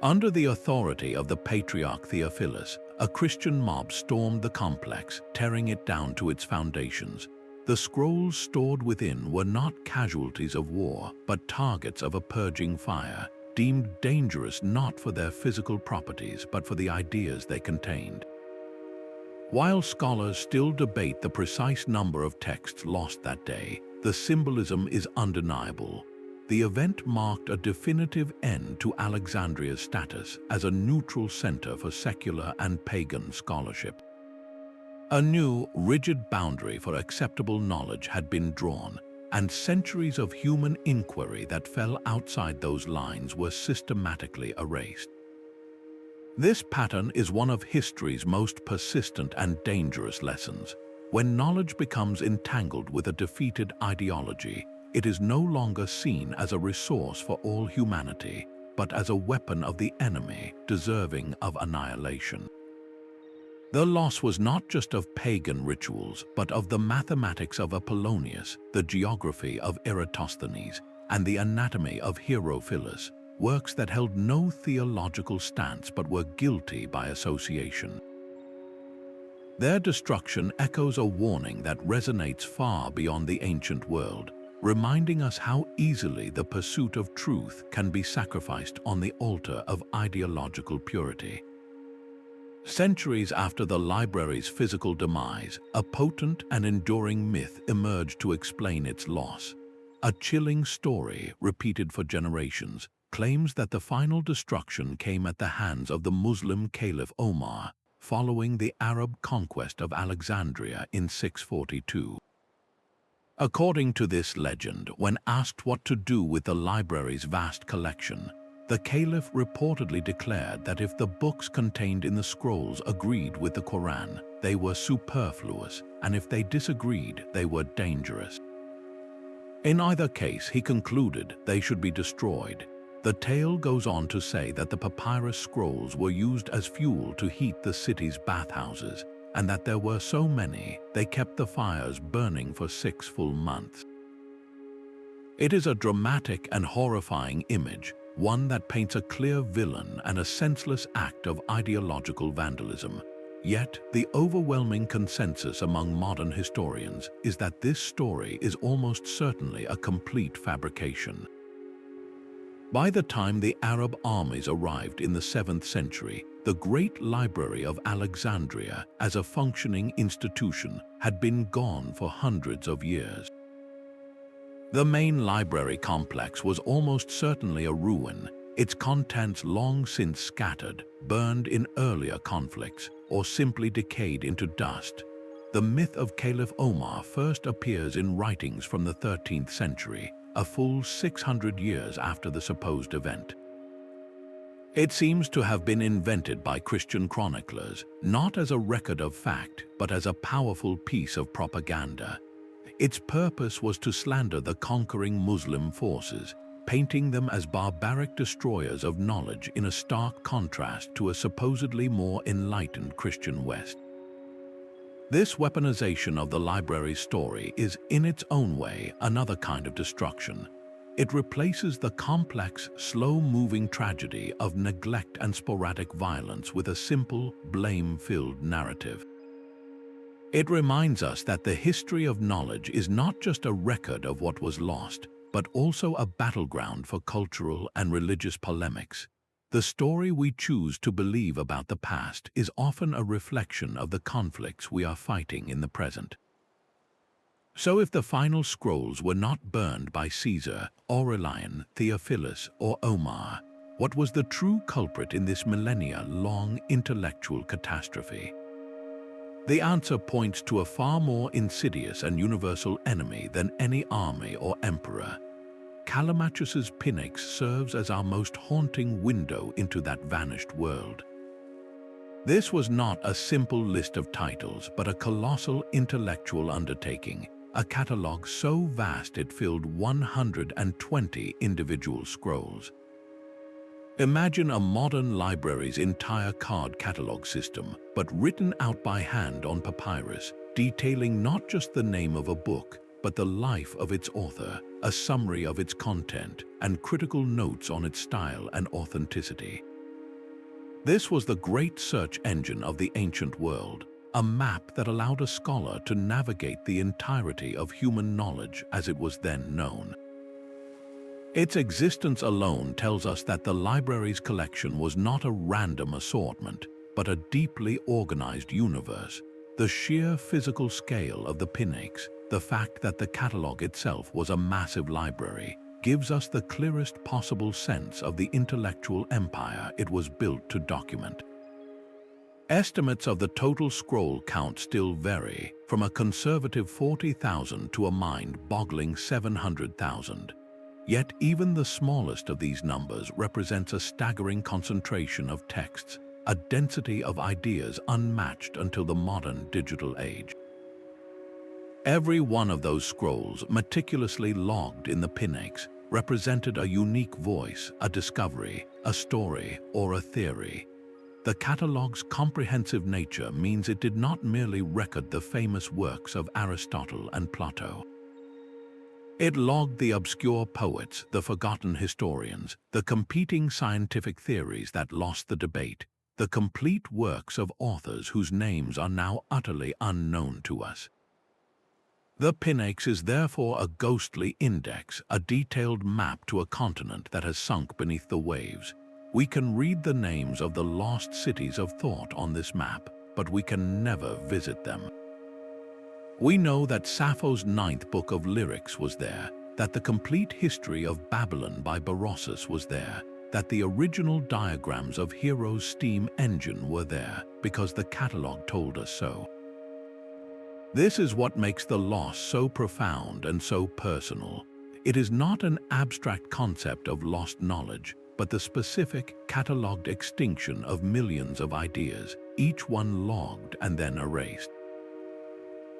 Under the authority of the Patriarch Theophilus, a Christian mob stormed the complex, tearing it down to its foundations. The scrolls stored within were not casualties of war, but targets of a purging fire, deemed dangerous not for their physical properties but for the ideas they contained. While scholars still debate the precise number of texts lost that day, the symbolism is undeniable. The event marked a definitive end to Alexandria's status as a neutral center for secular and pagan scholarship. A new, rigid boundary for acceptable knowledge had been drawn, and centuries of human inquiry that fell outside those lines were systematically erased. This pattern is one of history's most persistent and dangerous lessons. When knowledge becomes entangled with a defeated ideology, it is no longer seen as a resource for all humanity, but as a weapon of the enemy deserving of annihilation. The loss was not just of pagan rituals, but of the mathematics of Apollonius, the geography of Eratosthenes, and the anatomy of Herophilus, works that held no theological stance but were guilty by association. Their destruction echoes a warning that resonates far beyond the ancient world, reminding us how easily the pursuit of truth can be sacrificed on the altar of ideological purity. Centuries after the library's physical demise, a potent and enduring myth emerged to explain its loss. A chilling story, repeated for generations, claims that the final destruction came at the hands of the Muslim Caliph Omar, following the Arab conquest of Alexandria in 642. According to this legend, when asked what to do with the library's vast collection, the Caliph reportedly declared that if the books contained in the scrolls agreed with the Quran, they were superfluous, and if they disagreed, they were dangerous. In either case, he concluded they should be destroyed. The tale goes on to say that the papyrus scrolls were used as fuel to heat the city's bathhouses, and that there were so many, they kept the fires burning for 6 full months. It is a dramatic and horrifying image, one that paints a clear villain and a senseless act of ideological vandalism. Yet, the overwhelming consensus among modern historians is that this story is almost certainly a complete fabrication. By the time the Arab armies arrived in the 7th century, the Great Library of Alexandria, as a functioning institution, had been gone for hundreds of years. The main library complex was almost certainly a ruin, its contents long since scattered, burned in earlier conflicts, or simply decayed into dust. The myth of Caliph Omar first appears in writings from the 13th century, a full 600 years after the supposed event. It seems to have been invented by Christian chroniclers, not as a record of fact, but as a powerful piece of propaganda. Its purpose was to slander the conquering Muslim forces, painting them as barbaric destroyers of knowledge in a stark contrast to a supposedly more enlightened Christian West. This weaponization of the library's story is, in its own way, another kind of destruction. It replaces the complex, slow-moving tragedy of neglect and sporadic violence with a simple, blame-filled narrative. It reminds us that the history of knowledge is not just a record of what was lost, but also a battleground for cultural and religious polemics. The story we choose to believe about the past is often a reflection of the conflicts we are fighting in the present. So if the final scrolls were not burned by Caesar, Aurelian, Theophilus, or Omar, what was the true culprit in this millennia-long intellectual catastrophe? The answer points to a far more insidious and universal enemy than any army or emperor. Callimachus's Pinakes serves as our most haunting window into that vanished world. This was not a simple list of titles, but a colossal intellectual undertaking, a catalogue so vast it filled 120 individual scrolls. Imagine a modern library's entire card catalogue system, but written out by hand on papyrus, detailing not just the name of a book, but the life of its author, a summary of its content, and critical notes on its style and authenticity. This was the great search engine of the ancient world, a map that allowed a scholar to navigate the entirety of human knowledge as it was then known. Its existence alone tells us that the library's collection was not a random assortment, but a deeply organized universe. The sheer physical scale of the Pinakes, the fact that the catalogue itself was a massive library, gives us the clearest possible sense of the intellectual empire it was built to document. Estimates of the total scroll count still vary, from a conservative 40,000 to a mind-boggling 700,000. Yet even the smallest of these numbers represents a staggering concentration of texts, a density of ideas unmatched until the modern digital age. Every one of those scrolls, meticulously logged in the Pinakes, represented a unique voice, a discovery, a story, or a theory. The catalogue's comprehensive nature means it did not merely record the famous works of Aristotle and Plato. It logged the obscure poets, the forgotten historians, the competing scientific theories that lost the debate, the complete works of authors whose names are now utterly unknown to us. The Pinakes is therefore a ghostly index, a detailed map to a continent that has sunk beneath the waves. We can read the names of the lost cities of thought on this map, but we can never visit them. We know that Sappho's 9th book of lyrics was there, that the complete history of Babylon by Berossus was there, that the original diagrams of Hero's steam engine were there, because the catalogue told us so. This is what makes the loss so profound and so personal. It is not an abstract concept of lost knowledge, but the specific, catalogued extinction of millions of ideas, each one logged and then erased.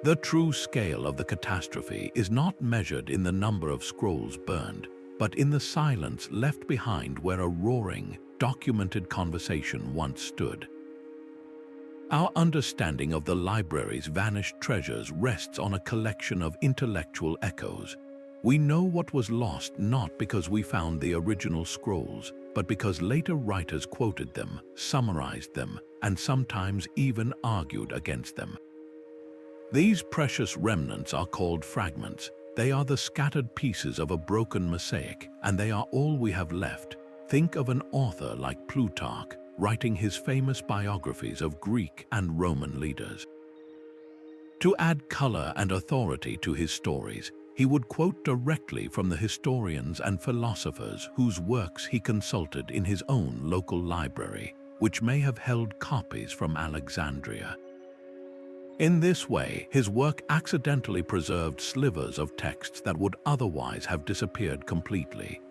The true scale of the catastrophe is not measured in the number of scrolls burned, but in the silence left behind where a roaring, documented conversation once stood. Our understanding of the library's vanished treasures rests on a collection of intellectual echoes. We know what was lost not because we found the original scrolls, but because later writers quoted them, summarized them, and sometimes even argued against them. These precious remnants are called fragments. They are the scattered pieces of a broken mosaic, and they are all we have left. Think of an author like Plutarch, writing his famous biographies of Greek and Roman leaders. To add color and authority to his stories, he would quote directly from the historians and philosophers whose works he consulted in his own local library, which may have held copies from Alexandria. In this way, his work accidentally preserved slivers of texts that would otherwise have disappeared completely.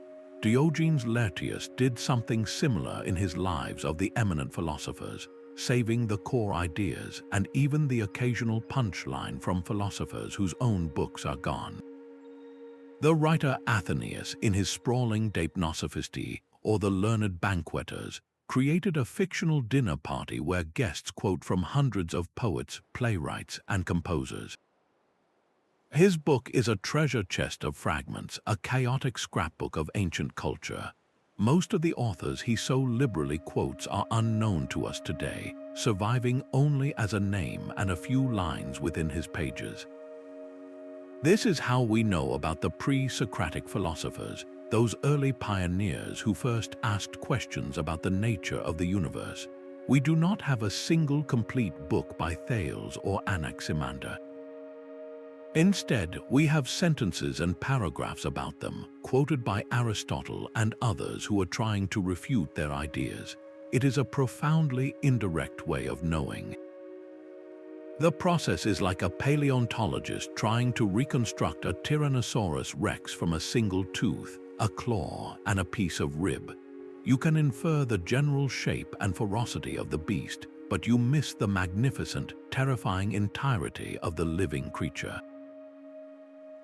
Diogenes Laertius did something similar in his lives of the eminent philosophers, saving the core ideas and even the occasional punchline from philosophers whose own books are gone. The writer Athenaeus, in his sprawling De Hypnosophistae, or The Learned Banqueters, created a fictional dinner party where guests quote from hundreds of poets, playwrights, and composers. His book is a treasure chest of fragments, a chaotic scrapbook of ancient culture. Most of the authors he so liberally quotes are unknown to us today, surviving only as a name and a few lines within his pages. This is how we know about the pre-Socratic philosophers. those early pioneers who first asked questions about the nature of the universe. We do not have a single complete book by Thales or Anaximander. Instead, we have sentences and paragraphs about them, quoted by Aristotle and others who are trying to refute their ideas. It is a profoundly indirect way of knowing. The process is like a paleontologist trying to reconstruct a Tyrannosaurus rex from a single tooth, a claw, and a piece of rib. You can infer the general shape and ferocity of the beast, but you miss the magnificent, terrifying entirety of the living creature.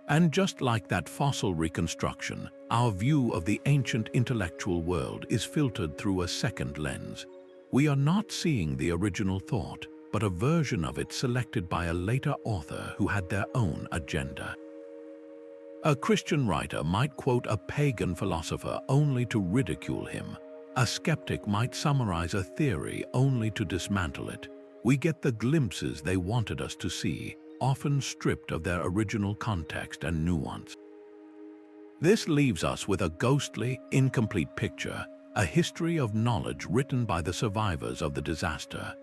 And just like that fossil reconstruction, our view of the ancient intellectual world is filtered through a second lens. We are not seeing the original thought, but a version of it selected by a later author who had their own agenda. A Christian writer might quote a pagan philosopher only to ridicule him. A skeptic might summarize a theory only to dismantle it. We get the glimpses they wanted us to see, often stripped of their original context and nuance. This leaves us with a ghostly, incomplete picture, a history of knowledge written by the survivors of the disaster.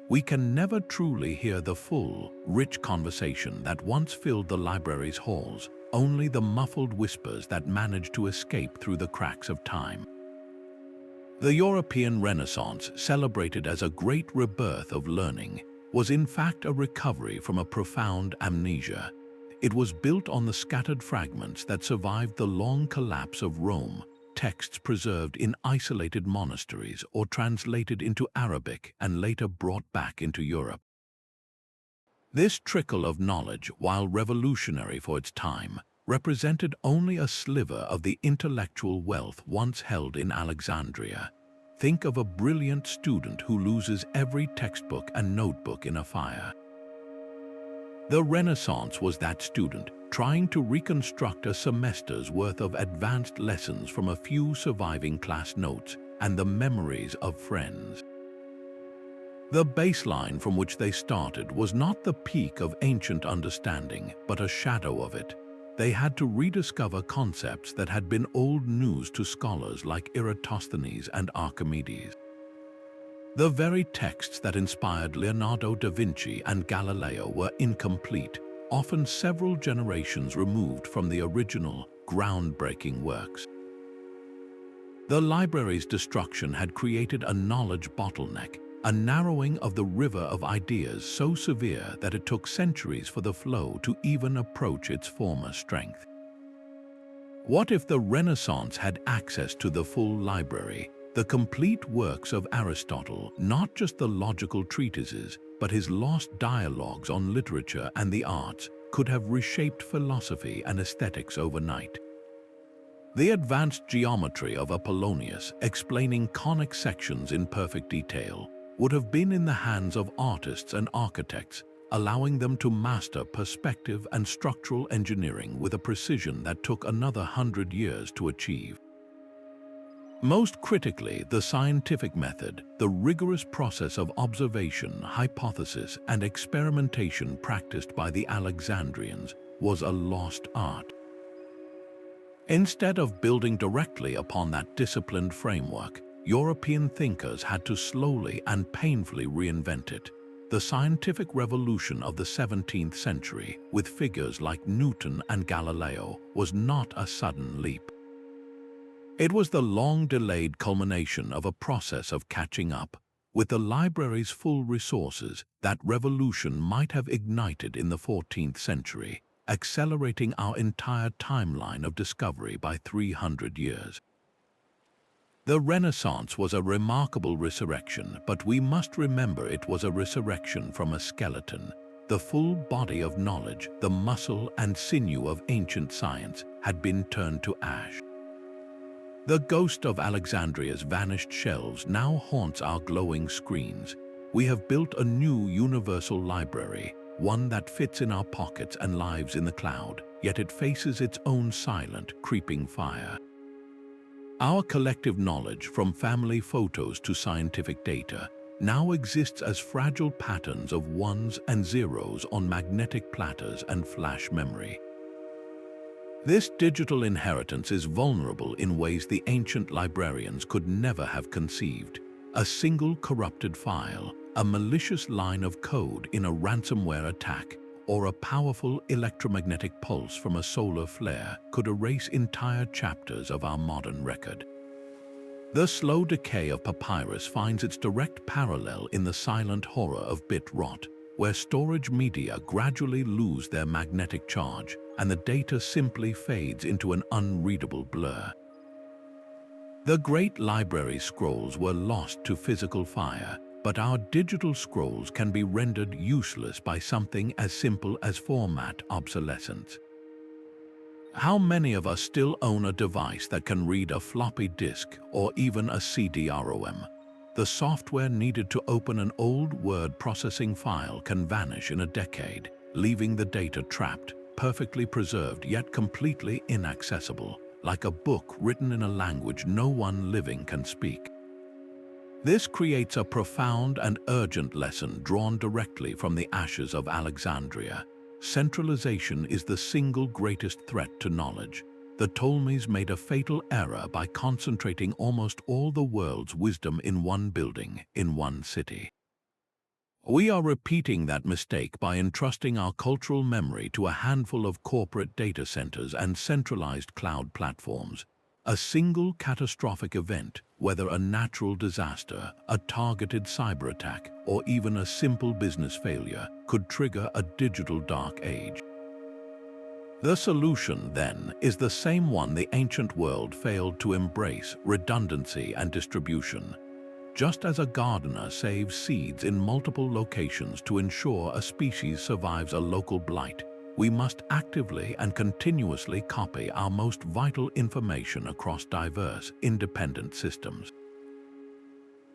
We can never truly hear the full, rich conversation that once filled the library's halls, only the muffled whispers that managed to escape through the cracks of time. The European Renaissance, celebrated as a great rebirth of learning, was in fact a recovery from a profound amnesia. It was built on the scattered fragments that survived the long collapse of Rome, texts preserved in isolated monasteries or translated into Arabic and later brought back into Europe. This trickle of knowledge, while revolutionary for its time, represented only a sliver of the intellectual wealth once held in Alexandria. Think of a brilliant student who loses every textbook and notebook in a fire. The Renaissance was that student, trying to reconstruct a semester's worth of advanced lessons from a few surviving class notes and the memories of friends. The baseline from which they started was not the peak of ancient understanding, but a shadow of it. They had to rediscover concepts that had been old news to scholars like Eratosthenes and Archimedes. The very texts that inspired Leonardo da Vinci and Galileo were incomplete, often several generations removed from the original, groundbreaking works. The library's destruction had created a knowledge bottleneck, a narrowing of the river of ideas so severe that it took centuries for the flow to even approach its former strength. What if the Renaissance had access to the full library, the complete works of Aristotle, not just the logical treatises, but his lost dialogues on literature and the arts, could have reshaped philosophy and aesthetics overnight? The advanced geometry of Apollonius, explaining conic sections in perfect detail, would have been in the hands of artists and architects, allowing them to master perspective and structural engineering with a precision that took another 100 years to achieve. Most critically, the scientific method, the rigorous process of observation, hypothesis, and experimentation practiced by the Alexandrians, was a lost art. Instead of building directly upon that disciplined framework, European thinkers had to slowly and painfully reinvent it. The scientific revolution of the 17th century, with figures like Newton and Galileo, was not a sudden leap. It was the long-delayed culmination of a process of catching up. With the library's full resources, that revolution might have ignited in the 14th century, accelerating our entire timeline of discovery by 300 years. The Renaissance was a remarkable resurrection, but we must remember it was a resurrection from a skeleton. The full body of knowledge, the muscle and sinew of ancient science, had been turned to ash. The ghost of Alexandria's vanished shelves now haunts our glowing screens. We have built a new universal library, one that fits in our pockets and lives in the cloud, yet it faces its own silent, creeping fire. Our collective knowledge, from family photos to scientific data, now exists as fragile patterns of ones and zeros on magnetic platters and flash memory. This digital inheritance is vulnerable in ways the ancient librarians could never have conceived. A single corrupted file, a malicious line of code in a ransomware attack, or a powerful electromagnetic pulse from a solar flare could erase entire chapters of our modern record. The slow decay of papyrus finds its direct parallel in the silent horror of bit rot, where storage media gradually lose their magnetic charge and the data simply fades into an unreadable blur. The great library scrolls were lost to physical fire, but our digital scrolls can be rendered useless by something as simple as format obsolescence. How many of us still own a device that can read a floppy disk or even a CD-ROM? The software needed to open an old word processing file can vanish in a decade, leaving the data trapped, perfectly preserved yet completely inaccessible, like a book written in a language no one living can speak. This creates a profound and urgent lesson drawn directly from the ashes of Alexandria. Centralization is the single greatest threat to knowledge. The Ptolemies made a fatal error by concentrating almost all the world's wisdom in one building, in one city. We are repeating that mistake by entrusting our cultural memory to a handful of corporate data centers and centralized cloud platforms. A single catastrophic event, whether a natural disaster, a targeted cyber attack, or even a simple business failure, could trigger a digital dark age. The solution, then, is the same one the ancient world failed to embrace: redundancy and distribution. Just as a gardener saves seeds in multiple locations to ensure a species survives a local blight, we must actively and continuously copy our most vital information across diverse, independent systems.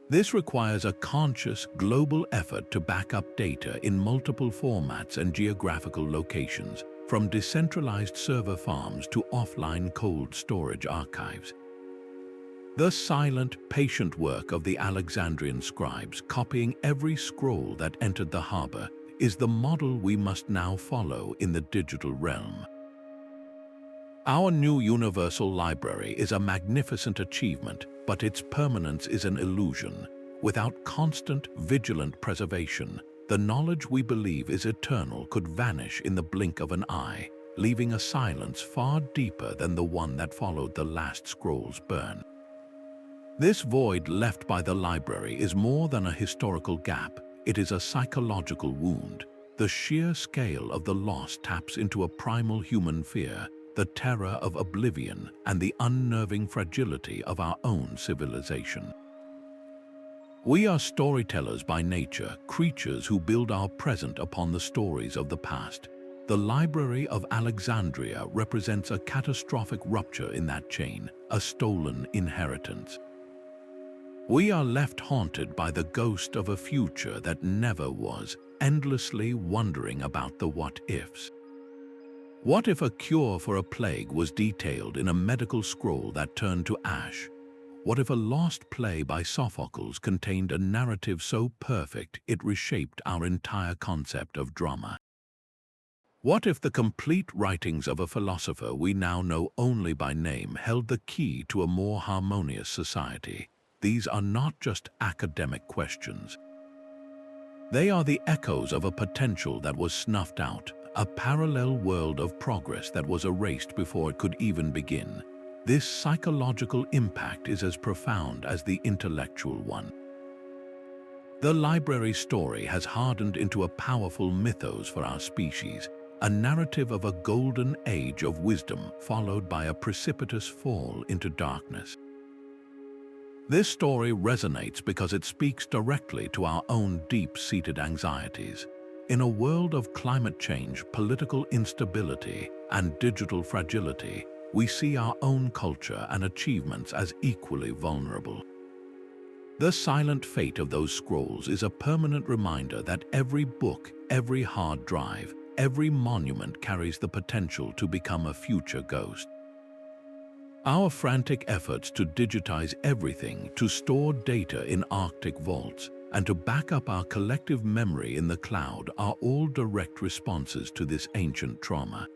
This requires a conscious, global effort to back up data in multiple formats and geographical locations, from decentralized server farms to offline cold storage archives. The silent, patient work of the Alexandrian scribes, copying every scroll that entered the harbor, is the model we must now follow in the digital realm. Our new universal library is a magnificent achievement, but its permanence is an illusion. Without constant, vigilant preservation, the knowledge we believe is eternal could vanish in the blink of an eye, leaving a silence far deeper than the one that followed the last scroll's burn. This void left by the library is more than a historical gap. It is a psychological wound. The sheer scale of the loss taps into a primal human fear, the terror of oblivion, and the unnerving fragility of our own civilization. We are storytellers by nature, creatures who build our present upon the stories of the past. The Library of Alexandria represents a catastrophic rupture in that chain, a stolen inheritance. We are left haunted by the ghost of a future that never was, endlessly wondering about the what-ifs. What if a cure for a plague was detailed in a medical scroll that turned to ash? What if a lost play by Sophocles contained a narrative so perfect it reshaped our entire concept of drama? What if the complete writings of a philosopher we now know only by name held the key to a more harmonious society? These are not just academic questions. They are the echoes of a potential that was snuffed out, a parallel world of progress that was erased before it could even begin. This psychological impact is as profound as the intellectual one. The library story has hardened into a powerful mythos for our species, a narrative of a golden age of wisdom followed by a precipitous fall into darkness. This story resonates because it speaks directly to our own deep-seated anxieties. In a world of climate change, political instability, and digital fragility, we see our own culture and achievements as equally vulnerable. The silent fate of those scrolls is a permanent reminder that every book, every hard drive, every monument carries the potential to become a future ghost. Our frantic efforts to digitize everything, to store data in Arctic vaults, and to back up our collective memory in the cloud are all direct responses to this ancient trauma.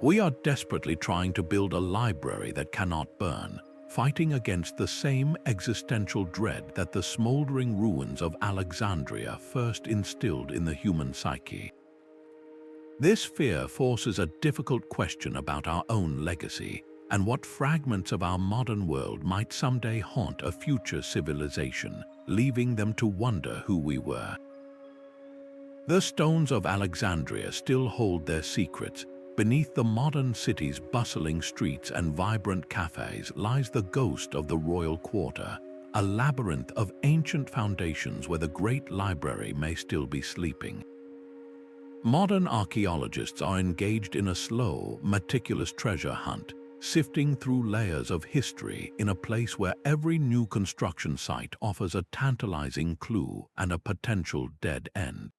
We are desperately trying to build a library that cannot burn, fighting against the same existential dread that the smoldering ruins of Alexandria first instilled in the human psyche. This fear forces a difficult question about our own legacy and what fragments of our modern world might someday haunt a future civilization, leaving them to wonder who we were. The stones of Alexandria still hold their secrets. Beneath the modern city's bustling streets and vibrant cafes lies the ghost of the royal quarter, a labyrinth of ancient foundations where the great library may still be sleeping. Modern archaeologists are engaged in a slow, meticulous treasure hunt, sifting through layers of history in a place where every new construction site offers a tantalizing clue and a potential dead end.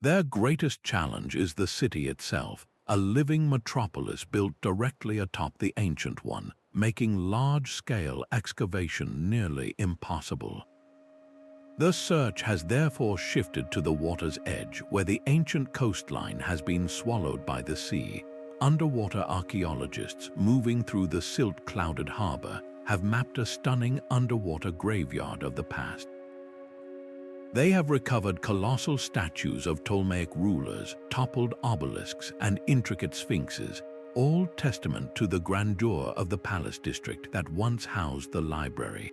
Their greatest challenge is the city itself, a living metropolis built directly atop the ancient one, making large-scale excavation nearly impossible. The search has therefore shifted to the water's edge, where the ancient coastline has been swallowed by the sea. Underwater archaeologists moving through the silt-clouded harbor have mapped a stunning underwater graveyard of the past. They have recovered colossal statues of Ptolemaic rulers, toppled obelisks, and intricate sphinxes, all testament to the grandeur of the palace district that once housed the library.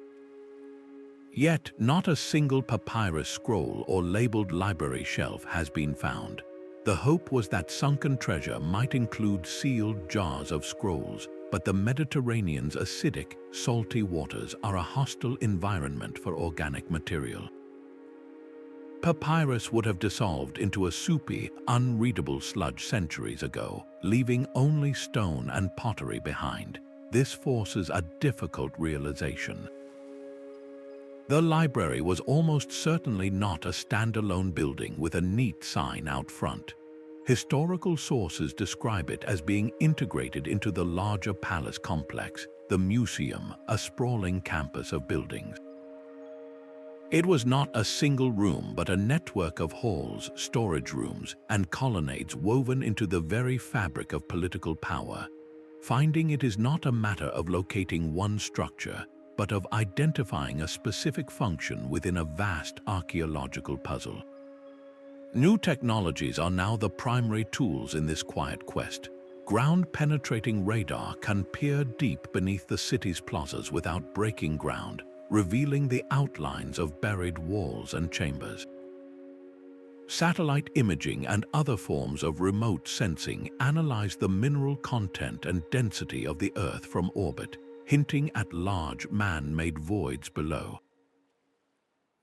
Yet, not a single papyrus scroll or labeled library shelf has been found. The hope was that sunken treasure might include sealed jars of scrolls, but the Mediterranean's acidic, salty waters are a hostile environment for organic material. Papyrus would have dissolved into a soupy, unreadable sludge centuries ago, leaving only stone and pottery behind. This forces a difficult realization. The library was almost certainly not a standalone building with a neat sign out front. Historical sources describe it as being integrated into the larger palace complex, the museum, a sprawling campus of buildings. It was not a single room but a network of halls, storage rooms, and colonnades woven into the very fabric of political power. Finding it is not a matter of locating one structure, but of identifying a specific function within a vast archaeological puzzle. New technologies are now the primary tools in this quiet quest. Ground-penetrating radar can peer deep beneath the city's plazas without breaking ground, revealing the outlines of buried walls and chambers. Satellite imaging and other forms of remote sensing analyze the mineral content and density of the Earth from orbit, hinting at large man-made voids below.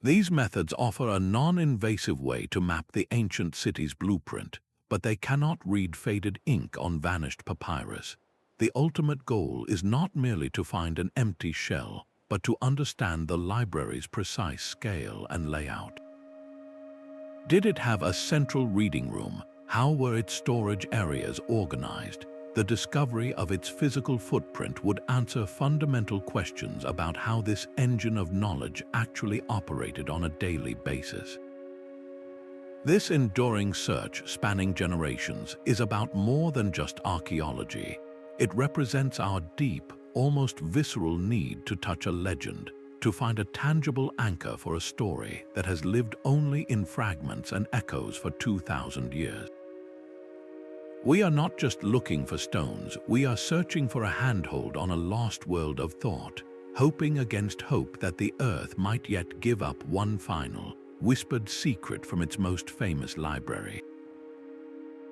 These methods offer a non-invasive way to map the ancient city's blueprint, but they cannot read faded ink on vanished papyrus. The ultimate goal is not merely to find an empty shell, but to understand the library's precise scale and layout. Did it have a central reading room? How were its storage areas organized? The discovery of its physical footprint would answer fundamental questions about how this engine of knowledge actually operated on a daily basis. This enduring search, spanning generations, is about more than just archaeology. It represents our deep, almost visceral need to touch a legend, to find a tangible anchor for a story that has lived only in fragments and echoes for 2,000 years. We are not just looking for stones, we are searching for a handhold on a lost world of thought, hoping against hope that the Earth might yet give up one final, whispered secret from its most famous library.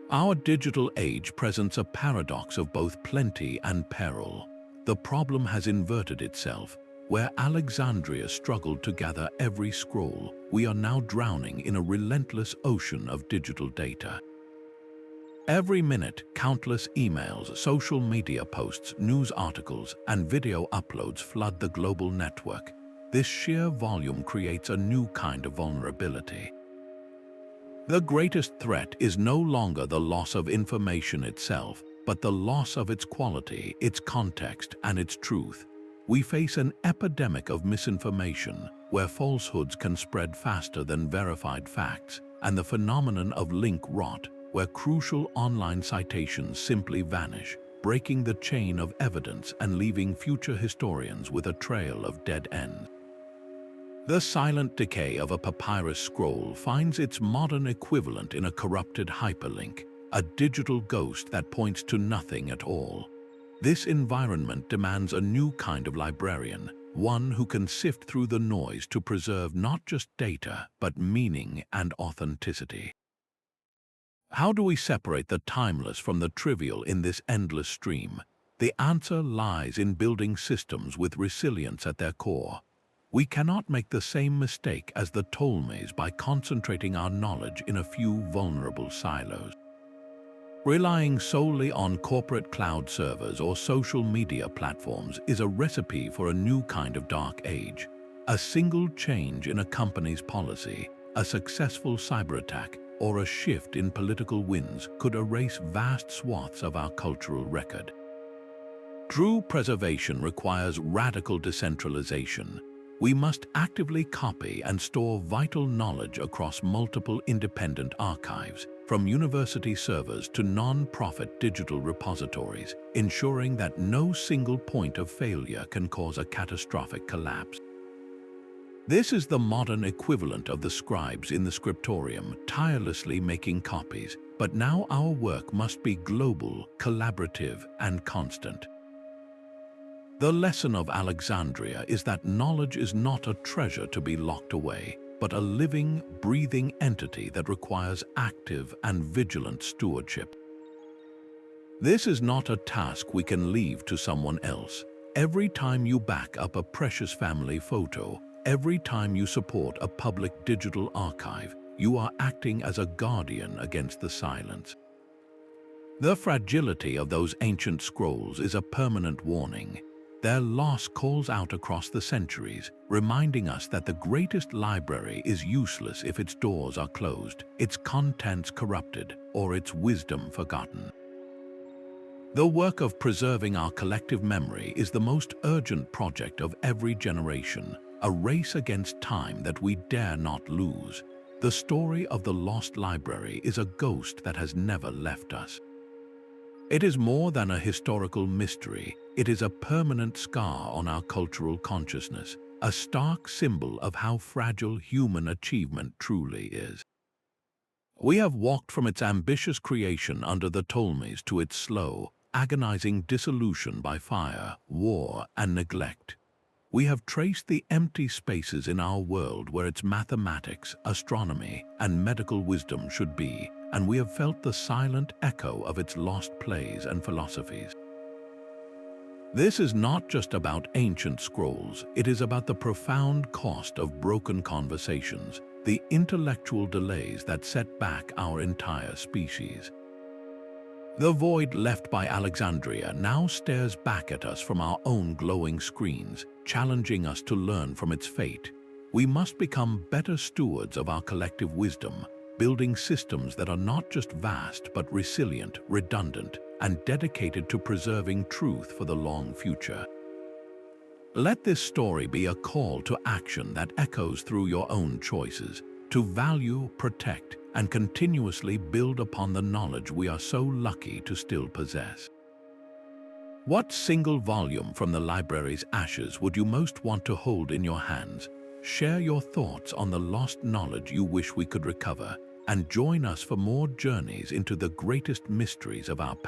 Our digital age presents a paradox of both plenty and peril. The problem has inverted itself. Where Alexandria struggled to gather every scroll, we are now drowning in a relentless ocean of digital data. Every minute, countless emails, social media posts, news articles, and video uploads flood the global network. This sheer volume creates a new kind of vulnerability. The greatest threat is no longer the loss of information itself, but the loss of its quality, its context, and its truth. We face an epidemic of misinformation, where falsehoods can spread faster than verified facts, and the phenomenon of link rot, where crucial online citations simply vanish, breaking the chain of evidence and leaving future historians with a trail of dead ends. The silent decay of a papyrus scroll finds its modern equivalent in a corrupted hyperlink, a digital ghost that points to nothing at all. This environment demands a new kind of librarian, one who can sift through the noise to preserve not just data, but meaning and authenticity. How do we separate the timeless from the trivial in this endless stream? The answer lies in building systems with resilience at their core. We cannot make the same mistake as the Ptolemies by concentrating our knowledge in a few vulnerable silos. Relying solely on corporate cloud servers or social media platforms is a recipe for a new kind of dark age. A single change in a company's policy, a successful cyber attack, or a shift in political winds could erase vast swaths of our cultural record. True preservation requires radical decentralization. We must actively copy and store vital knowledge across multiple independent archives, from university servers to non-profit digital repositories, ensuring that no single point of failure can cause a catastrophic collapse. This is the modern equivalent of the scribes in the scriptorium tirelessly making copies, but now our work must be global, collaborative, and constant. The lesson of Alexandria is that knowledge is not a treasure to be locked away, but a living, breathing entity that requires active and vigilant stewardship. This is not a task we can leave to someone else. Every time you back up a precious family photo, every time you support a public digital archive, you are acting as a guardian against the silence. The fragility of those ancient scrolls is a permanent warning. Their loss calls out across the centuries, reminding us that the greatest library is useless if its doors are closed, its contents corrupted, or its wisdom forgotten. The work of preserving our collective memory is the most urgent project of every generation, a race against time that we dare not lose. The story of the lost library is a ghost that has never left us. It is more than a historical mystery. It is a permanent scar on our cultural consciousness, a stark symbol of how fragile human achievement truly is. We have walked from its ambitious creation under the Ptolemies to its slow, agonizing dissolution by fire, war, and neglect. We have traced the empty spaces in our world where its mathematics, astronomy, and medical wisdom should be, and we have felt the silent echo of its lost plays and philosophies. This is not just about ancient scrolls, it is about the profound cost of broken conversations, the intellectual delays that set back our entire species. The void left by Alexandria now stares back at us from our own glowing screens, challenging us to learn from its fate. We must become better stewards of our collective wisdom, building systems that are not just vast but resilient, redundant, and dedicated to preserving truth for the long future. Let this story be a call to action that echoes through your own choices, to value, protect, and continuously build upon the knowledge we are so lucky to still possess. What single volume from the library's ashes would you most want to hold in your hands? Share your thoughts on the lost knowledge you wish we could recover, and join us for more journeys into the greatest mysteries of our past.